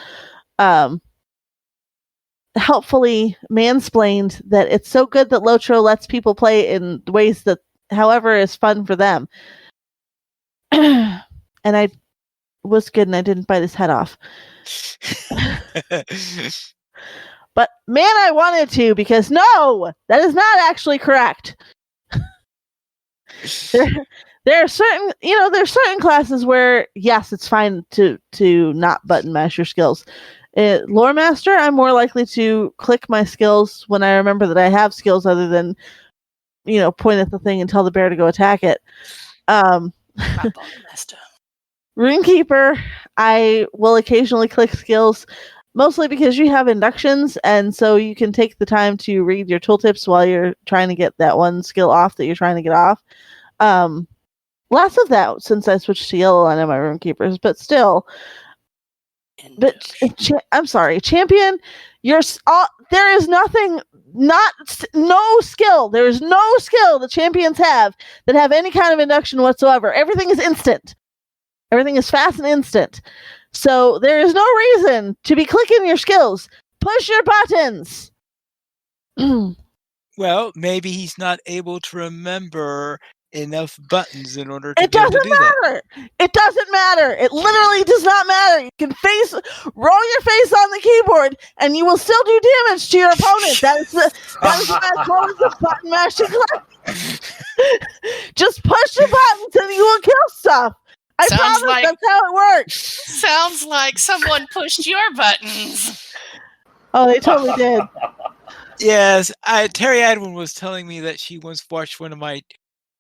helpfully mansplained that it's so good that LOTRO lets people play in ways that, however, is fun for them. And I was good, and I didn't bite his head off. But man, I wanted to, because no, that is not actually correct. There are certain classes where, yes, it's fine to not button mash your skills. Lore Master, I'm more likely to click my skills when I remember that I have skills other than, point at the thing and tell the bear to go attack it. Runekeeper, I will occasionally click skills, mostly because you have inductions, and so you can take the time to read your tooltips while you're trying to get that one skill off that you're trying to get off. Less of that since I switched to yellow line on my Runekeepers, but still. But I'm sorry, Champion, there is no skill. There is no skill that champions have that have any kind of induction whatsoever. Everything is instant. Everything is fast and instant. So there is no reason to be clicking your skills. Push your buttons. Well, maybe he's not able to remember enough buttons in order to It doesn't matter. It doesn't matter. It literally does not matter. You can roll your face on the keyboard, and you will still do damage to your opponent. That is the best part of the button mashing class. Just push your buttons, and you will kill stuff. I promise that's how it works. Sounds like someone pushed your buttons. Oh, they totally did. Yes, Terry Adwin was telling me that she once watched one of my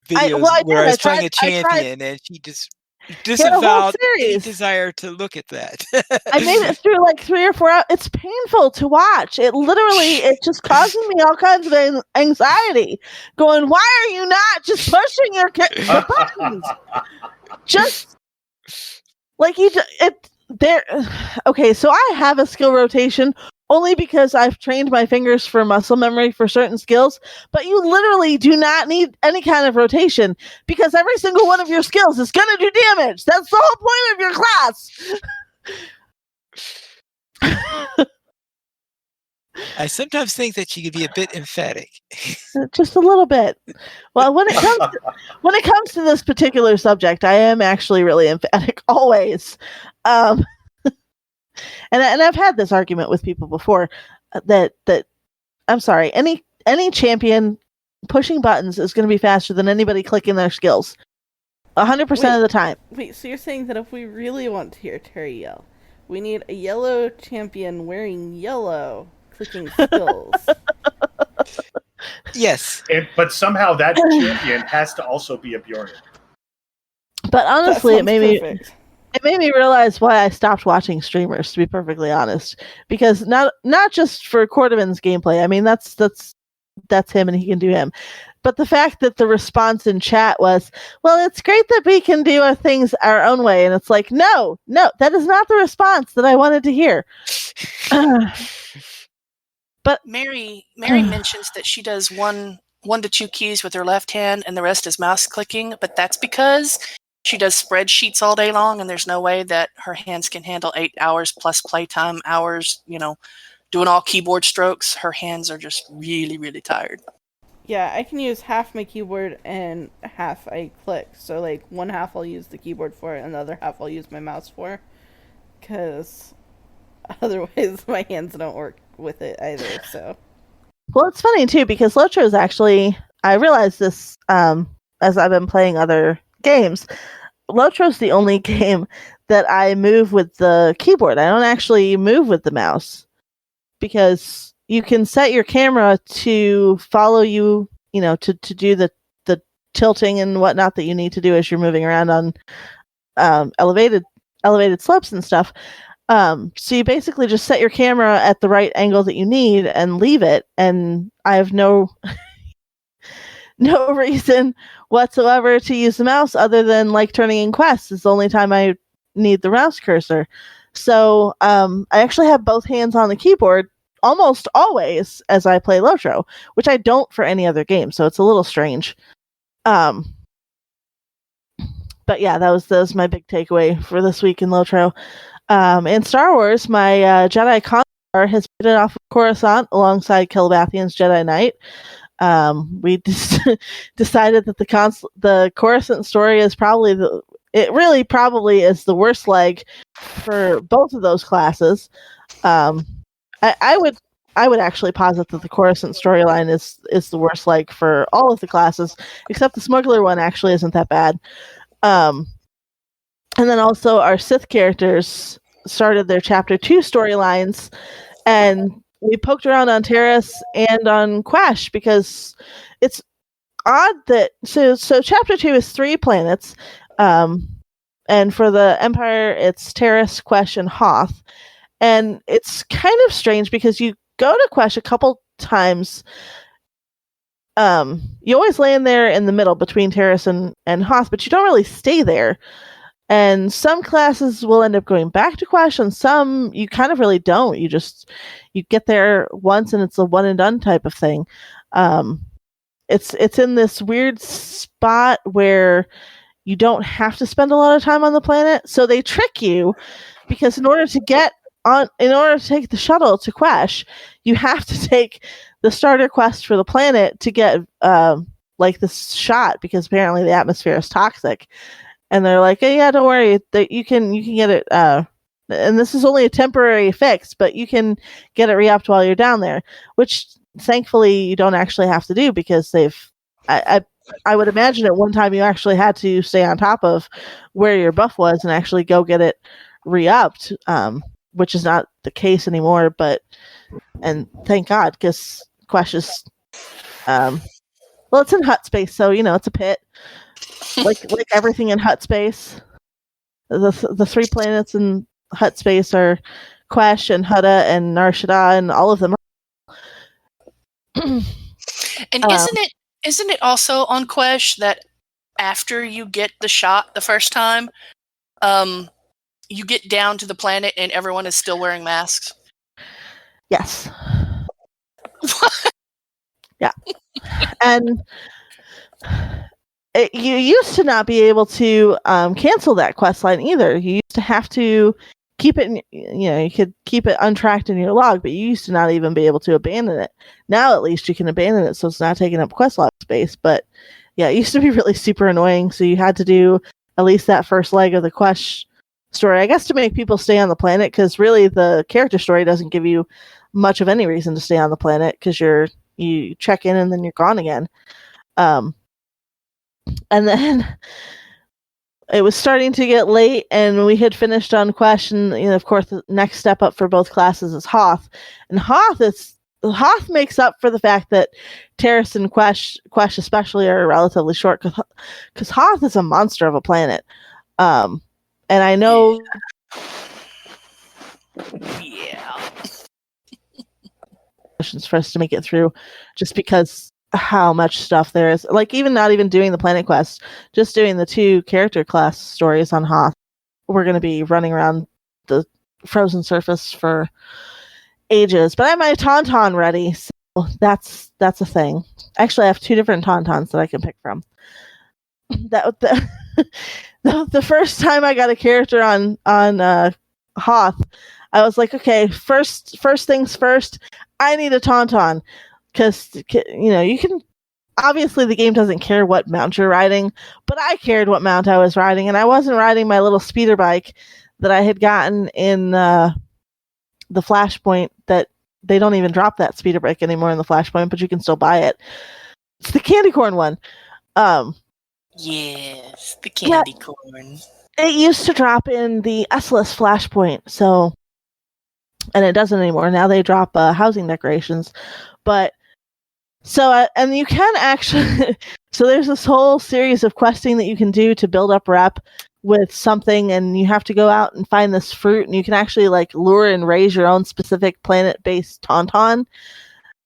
videos where I was playing a champion, and she just disavowed any desire to look at that. I made it through like 3 or 4 hours. It's painful to watch. It just causes me all kinds of anxiety. Going, why are you not just pushing your buttons? Just like okay, so I have a skill rotation only because I've trained my fingers for muscle memory for certain skills, but you literally do not need any kind of rotation because every single one of your skills is going to do damage. That's the whole point of your class. I sometimes think that she could be a bit emphatic. Just a little bit. Well, when it comes to this particular subject, I am actually really emphatic always. And I've had this argument with people before that I'm sorry, any champion pushing buttons is going to be faster than anybody clicking their skills 100% of the time. Wait, so you're saying that if we really want to hear Terry yell, we need a yellow champion wearing yellow clicking skills? Yes. But somehow that champion has to also be a Bjorn. But honestly, it made me realize why I stopped watching streamers, to be perfectly honest. Because not just for Cordovan's gameplay. I mean, that's him and he can do him. But the fact that the response in chat was, well, it's great that we can do things our own way. And it's like, no, that is not the response that I wanted to hear. But Mary mentions that she does 1 to 2 keys with her left hand and the rest is mouse clicking, but that's because she does spreadsheets all day long and there's no way that her hands can handle 8 hours plus playtime hours, doing all keyboard strokes. Her hands are just really, really tired. Yeah, I can use half my keyboard and half I click. So, like, one half I'll use the keyboard for, and the other half I'll use my mouse for. Because otherwise my hands don't work with it either, so. Well, it's funny, too, because LOTRO is actually... I realized this as I've been playing other games. LOTRO is the only game that I move with the keyboard. I don't actually move with the mouse. Because you can set your camera to follow you, to do the tilting and whatnot that you need to do as you're moving around on elevated slopes and stuff. So you basically just set your camera at the right angle that you need and leave it. And I have no reason whatsoever to use the mouse other than like turning in quests. It's the only time I need the mouse cursor. So I actually have both hands on the keyboard almost always as I play LOTRO, which I don't for any other game, so it's a little strange. But yeah, that was my big takeaway for this week in LOTRO. In Star Wars, my Jedi Consular has made it off of Coruscant alongside Kilbathian's Jedi Knight. We just decided that the Coruscant story is probably it really probably is the worst leg for both of those classes. I would actually posit that the Coruscant storyline is the worst leg for all of the classes, except the smuggler one actually isn't that bad. And then also our Sith characters started their Chapter 2 storylines, and we poked around on Terrace and on Quash because it's odd that so Chapter 2 is 3 planets, and for the Empire it's Terrace, Quash, and Hoth. And it's kind of strange because you go to Quash a couple times. You always land there in the middle between Terrace and Hoth, but you don't really stay there. And some classes will end up going back to Quash, and some you kind of really don't. You get there once, and it's a one and done type of thing. It's in this weird spot where you don't have to spend a lot of time on the planet, so they trick you because in order to take the shuttle to Quash, you have to take the starter quest for the planet to get like this shot, because apparently the atmosphere is toxic. And they're like, hey, yeah, don't worry, that you can get it. And this is only a temporary fix, but you can get it re-upped while you're down there, which thankfully you don't actually have to do because I would imagine at one time you actually had to stay on top of where your buff was and actually go get it re-upped, which is not the case anymore. And thank God, because Quash is, it's in hut space, so it's a pit, like everything in hut space. The 3 planets in hut space are Quash and Hutta and Nar Shaddaa, and all of them are. And isn't it also on Quash that after you get the shot the first time, you get down to the planet and everyone is still wearing masks? Yes. Yeah. And you used to not be able to cancel that quest line either. You used to have to keep it, you could keep it untracked in your log, but you used to not even be able to abandon it. Now at least you can abandon it, so it's not taking up quest log space. But yeah, it used to be really super annoying, so you had to do at least that first leg of the quest story, I guess, to make people stay on the planet, because really the character story doesn't give you much of any reason to stay on the planet, because you check in and then you're gone again. And then it was starting to get late, and we had finished on Quash, and of course the next step up for both classes is Hoth. And Hoth makes up for the fact that Terrace and Quash especially are relatively short, because Hoth is a monster of a planet. And I know, for us to make it through, just because how much stuff there is. Like, even not even doing the planet quest, just doing the 2 character class stories on Hoth, we're going to be running around the frozen surface for ages. But I have my Tauntaun ready, so that's a thing. Actually, I have 2 different Tauntauns that I can pick from. The first time I got a character on Hoth, I was like, okay, first things first, I need a Tauntaun. Because, you can obviously the game doesn't care what mount you're riding, but I cared what mount I was riding, and I wasn't riding my little speeder bike that I had gotten in the Flashpoint. That they don't even drop that speeder bike anymore in the Flashpoint, but you can still buy it. It's the candy corn one. Yes, the candy corn. It used to drop in the S-less Flashpoint, so, and it doesn't anymore. Now they drop housing decorations, but so and you can actually so there's this whole series of questing that you can do to build up rep with something, and you have to go out and find this fruit, and you can actually like lure and raise your own specific planet-based tauntaun.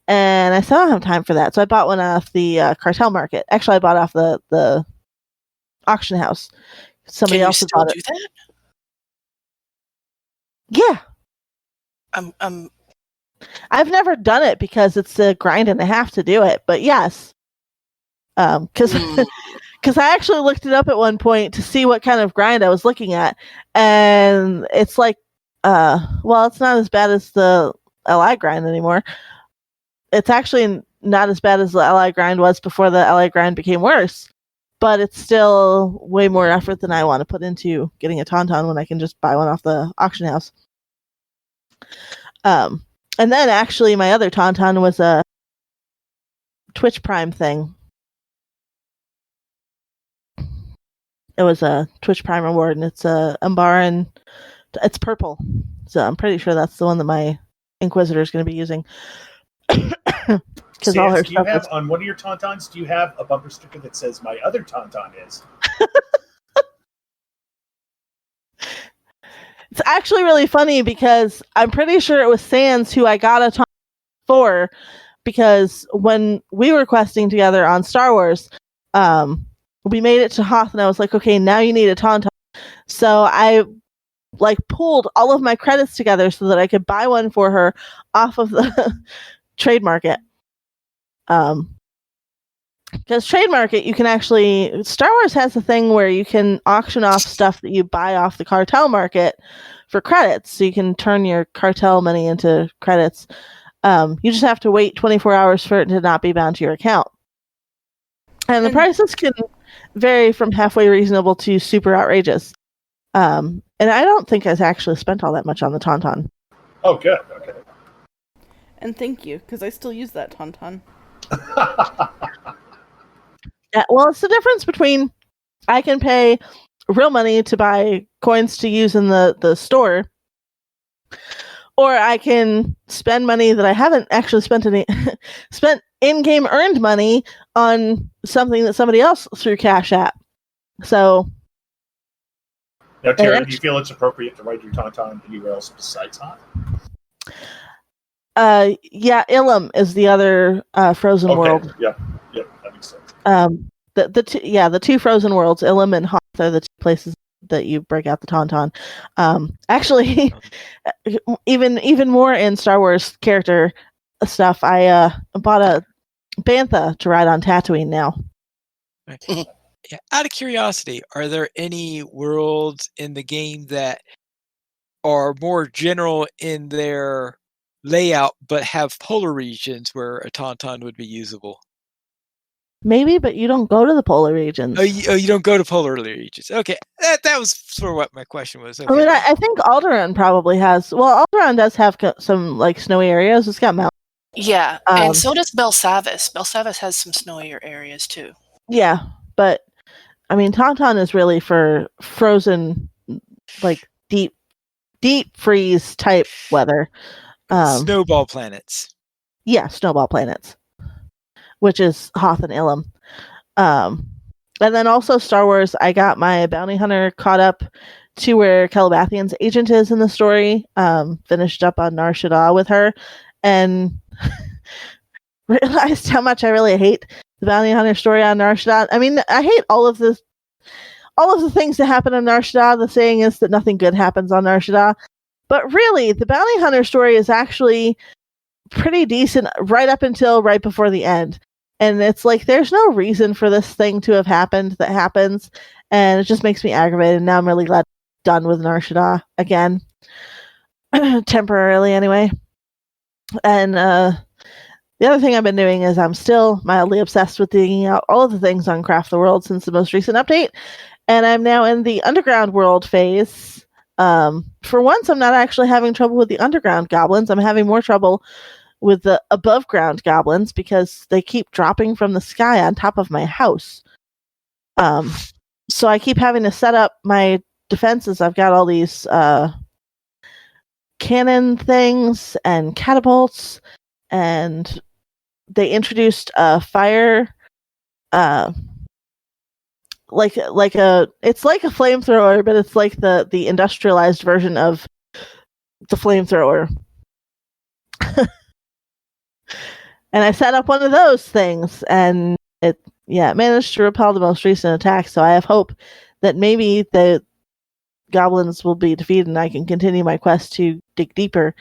And I said I don't have time for that, so I bought one off the cartel market. Actually, I bought off the auction house. Somebody Can you else had still bought do it. that? Yeah, I'm I've never done it because it's a grind and a half to do it, but yes, because I actually looked it up at one point to see what kind of grind I was looking at, and it's like, well, it's not as bad as the LI grind anymore. It's actually not as bad as the LI grind was before the LI grind became worse, but it's still way more effort than I want to put into getting a tauntaun when I can just buy one off the auction house. And then actually my other tauntaun was a Twitch Prime thing. It was a Twitch Prime reward, and it's a Umbaran. It's purple, so I'm pretty sure that's the one that my Inquisitor is going to be using. Because all her Sans, do you stuff have is... on one of your tauntauns? Do you have a bumper sticker that says "My other tauntaun is"? It's actually really funny because I'm pretty sure it was Sans who I got a tauntaun for, because when we were questing together on Star Wars, we made it to Hoth, and I was like, okay, now you need a tauntaun. So I like pooled all of my credits together so that I could buy one for her off of the trade market. Because trade market, you can actually... Star Wars has a thing where you can auction off stuff that you buy off the cartel market for credits. So you can turn your cartel money into credits. You just have to wait 24 hours for it to not be bound to your account. And the prices can vary from halfway reasonable to super outrageous. And I don't think I've actually spent all that much on the tauntaun. Oh, good. Okay. And thank you, because I still use that tauntaun. Well, it's the difference between I can pay real money to buy coins to use in the store, or I can spend money that I haven't actually spent spent in-game earned money on something that somebody else threw cash at. So, Now, Tara, do you feel it's appropriate to ride your tauntaun anywhere else besides Hoth? Yeah, Ilum is the other frozen world. Yep, that makes sense. The two frozen worlds, Ilum and Hoth, are the two places that you break out the tauntaun. Actually, even more in Star Wars character stuff, I bought a bantha to ride on Tatooine now. Yeah, out of curiosity, are there any worlds in the game that are more general in their layout but have polar regions where a tauntaun would be usable? Maybe, but you don't go to the polar regions. Oh, you don't go to polar regions. Okay, that was sort of what my question was. Okay. I mean, I think Alderaan probably has... Well, Alderaan does have some like snowy areas. It's got mountains. Yeah, and so does Belsavis. Belsavis has some snowier areas too. Yeah, but I mean, tauntaun is really for frozen, like deep freeze type weather. Snowball planets. Yeah, snowball planets, which is Hoth and Ilum. And then also Star Wars, I got my bounty hunter caught up to where Calabathian's agent is in the story. Finished up on Nar Shaddaa with her, and realized how much I really hate the bounty hunter story on Nar Shaddaa. I mean, I hate all of the things that happen on Nar Shaddaa. The saying is that nothing good happens on Nar Shaddaa. But really, the bounty hunter story is actually pretty decent right up until right before the end. And it's like, there's no reason for this thing to have happened that happens. And it just makes me aggravated. Now I'm really glad I'm done with Nar Shaddaa again. Temporarily, anyway. And The other thing I've been doing is I'm still mildly obsessed with digging out all of the things on Craft the World since the most recent update, and I'm now in the underground world phase. For once, I'm not actually having trouble with the underground goblins. I'm having more trouble with the above ground goblins because they keep dropping from the sky on top of my house. So I keep having to set up my defenses. I've got all these cannon things and catapults, and they introduced a fire, it's like a flamethrower, but it's like the industrialized version of the flamethrower. And I set up one of those things, and it managed to repel the most recent attack. So I have hope that maybe the goblins will be defeated, and I can continue my quest to dig deeper.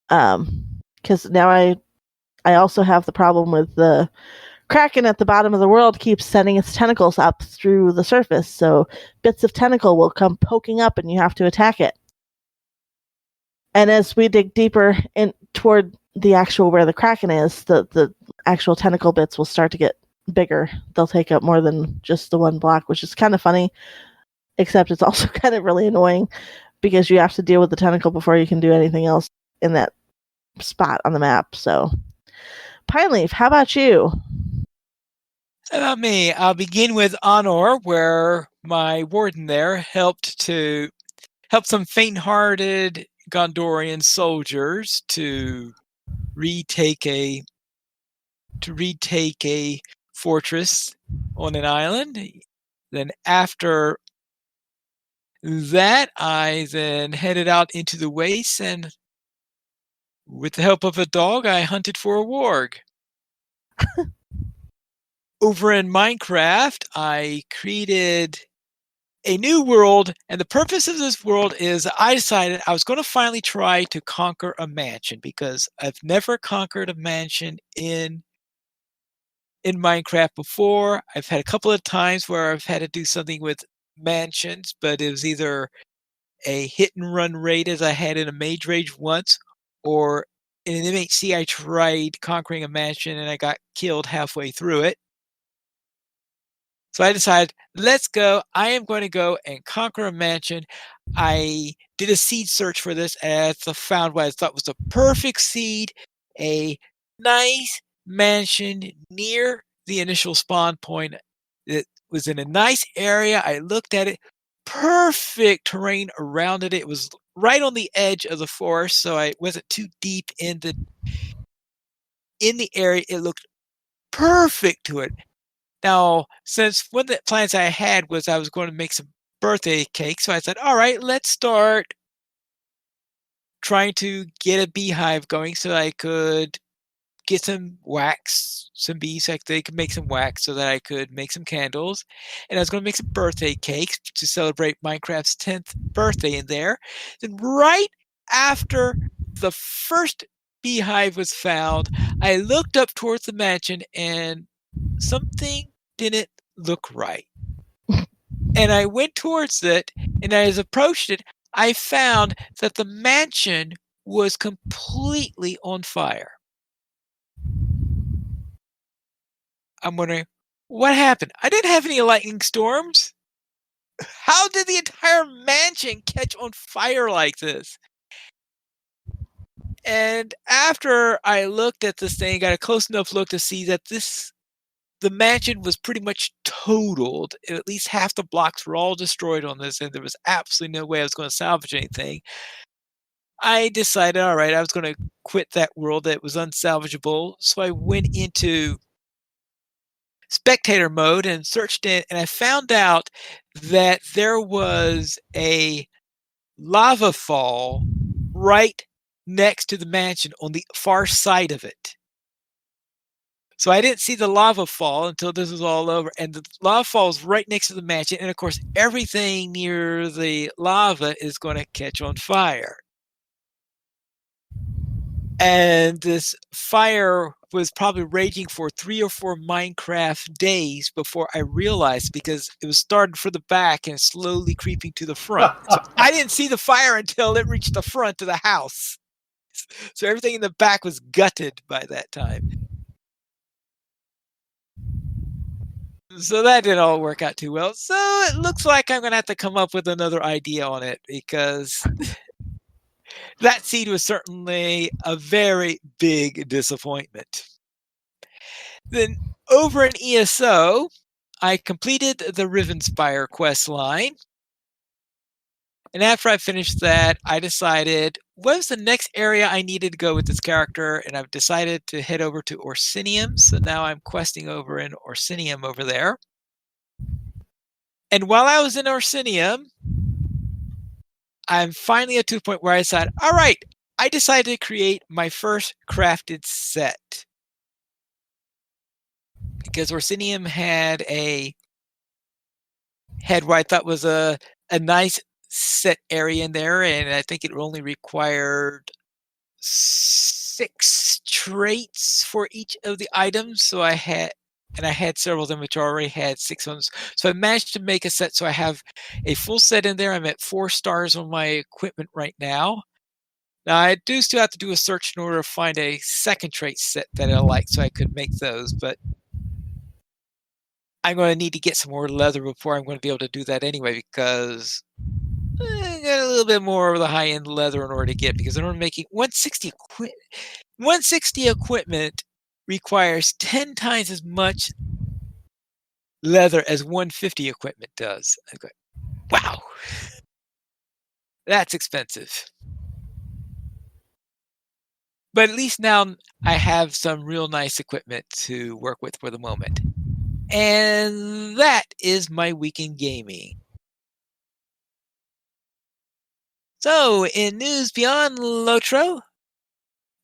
Because now I also have the problem with the Kraken at the bottom of the world keeps sending its tentacles up through the surface, so bits of tentacle will come poking up, and you have to attack it. And as we dig deeper in toward the actual where the Kraken is, the actual tentacle bits will start to get bigger. They'll take up more than just the one block, which is kind of funny, except it's also kind of really annoying because you have to deal with the tentacle before you can do anything else in that spot on the map. So, Pineleaf, how about you? How about me? I'll begin with Honor, where my warden there helped some faint-hearted Gondorian soldiers to retake a fortress on an island. Then after that, I then headed out into the wastes, and with the help of a dog, I hunted for a warg. Over in Minecraft, I created a new world, and the purpose of this world is I decided I was going to finally try to conquer a mansion, because I've never conquered a mansion in Minecraft before. I've had a couple of times where I've had to do something with mansions, but it was either a hit and run raid, as I had in a Mage Rage once, or in an MHC I tried conquering a mansion and I got killed halfway through it. So I decided, let's go. I am going to go and conquer a mansion. I did a seed search for this, and I found what I thought was the perfect seed, a nice mansion near the initial spawn point. It was in a nice area. I looked at it. Perfect terrain around it. It was right on the edge of the forest, so I wasn't too deep in the area. It looked perfect to it. Now, since one of the plans I had was I was going to make some birthday cake, so I said, all right, let's start trying to get a beehive going so I could get some wax, some bees, so they could make some wax so that I could make some candles. And I was going to make some birthday cakes to celebrate Minecraft's 10th birthday in there. Then right after the first beehive was found, I looked up towards the mansion and something didn't look right. And I went towards it, and as I approached it, I found that the mansion was completely on fire. I'm wondering, what happened? I didn't have any lightning storms. How did the entire mansion catch on fire like this? And after I looked at this thing, got a close enough look to see that the mansion was pretty much totaled. At least half the blocks were all destroyed on this, and there was absolutely no way I was going to salvage anything. I decided, all right, I was going to quit that world that was unsalvageable. So I went into spectator mode and searched it, and I found out that there was a lava fall right next to the mansion on the far side of it. So I didn't see the lava fall until this was all over, and the lava fall is right next to the mansion, and of course everything near the lava is going to catch on fire. And this fire was probably raging for 3 or 4 Minecraft days before I realized, because it was starting from the back and slowly creeping to the front. So I didn't see the fire until it reached the front of the house. So everything in the back was gutted by that time. So that didn't all work out too well. So it looks like I'm going to have to come up with another idea on it, because that seed was certainly a very big disappointment. Then over in ESO, I completed the Rivenspire quest line. And after I finished that, I decided what was the next area I needed to go with this character, and I've decided to head over to Orsinium. So now I'm questing over in Orsinium over there. And while I was in Orsinium, I'm finally at to a point where I decided, all right, I decided to create my first crafted set. Because Orsinium had what I thought was a nice set area in there, and I think it only required 6 traits for each of the items. So I had several of them which already had 6 ones. So I managed to make a set so I have a full set in there. I'm at 4 stars on my equipment right now. Now I do still have to do a search in order to find a second trait set that I like so I could make those, but I'm going to need to get some more leather before I'm going to be able to do that anyway, because I got a little bit more of the high-end leather in order to get, because in order to making 160 equipment requires 10 times as much leather as 150 equipment does. I go, wow, that's expensive. But at least now I have some real nice equipment to work with for the moment. And that is my week in gaming. So, in news beyond LOTRO,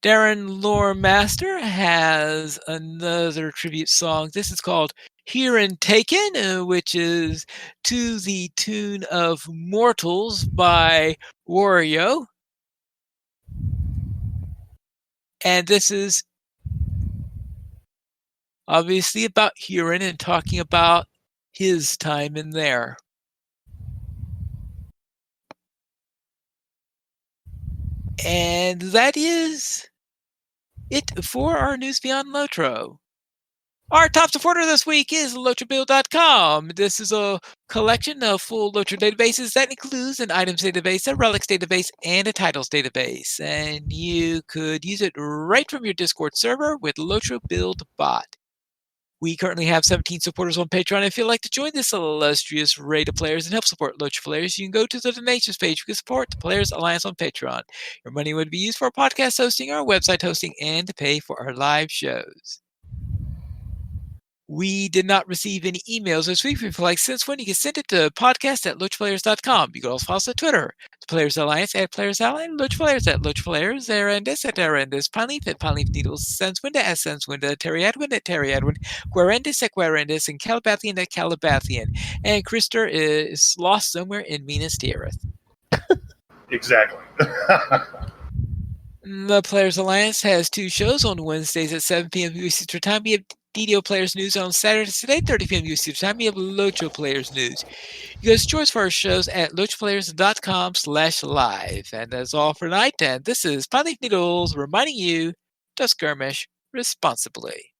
Darren Loremaster has another tribute song. This is called Here and Taken, which is to the tune of Mortals by Wario. And this is obviously about Huron and talking about his time in there. And that is it for our news beyond LOTRO. Our top supporter this week is LOTRObuild.com. This is a collection of full LOTRO databases that includes an items database, a relics database, and a titles database. And you could use it right from your Discord server with LOTRO Build Bot. We currently have 17 supporters on Patreon. If you'd like to join this illustrious array of players and help support LOTRO players, you can go to the donations page. You can support the Players Alliance on Patreon. Your money would be used for podcast hosting, our website hosting, and to pay for our live shows. We did not receive any emails this week. If you'd like, since when, you can send it to podcast@lotrplayers.com. You can also follow us on Twitter. The Players Alliance at Players Ally, Lotra Players at Lotra Players, Arendis at Arendis, Pineleaf at Pineleaf Needles, Senswinda at Senswinda, Terry Edwin at Terry Edwin, Guarendis at Guarendis, and Calibathian at Calibathian. And Krister is lost somewhere in Minas Tirith. Exactly. The Players Alliance has 2 shows on Wednesdays at 7 p.m. UC time. We have DDO Players News on Saturdays at 8:30 p.m. UC time. We have LOTRO Players News. You guys join us for our shows at lotrplayers.com/live. And that's all for tonight. And this is Pineleaf Needles reminding you to skirmish responsibly.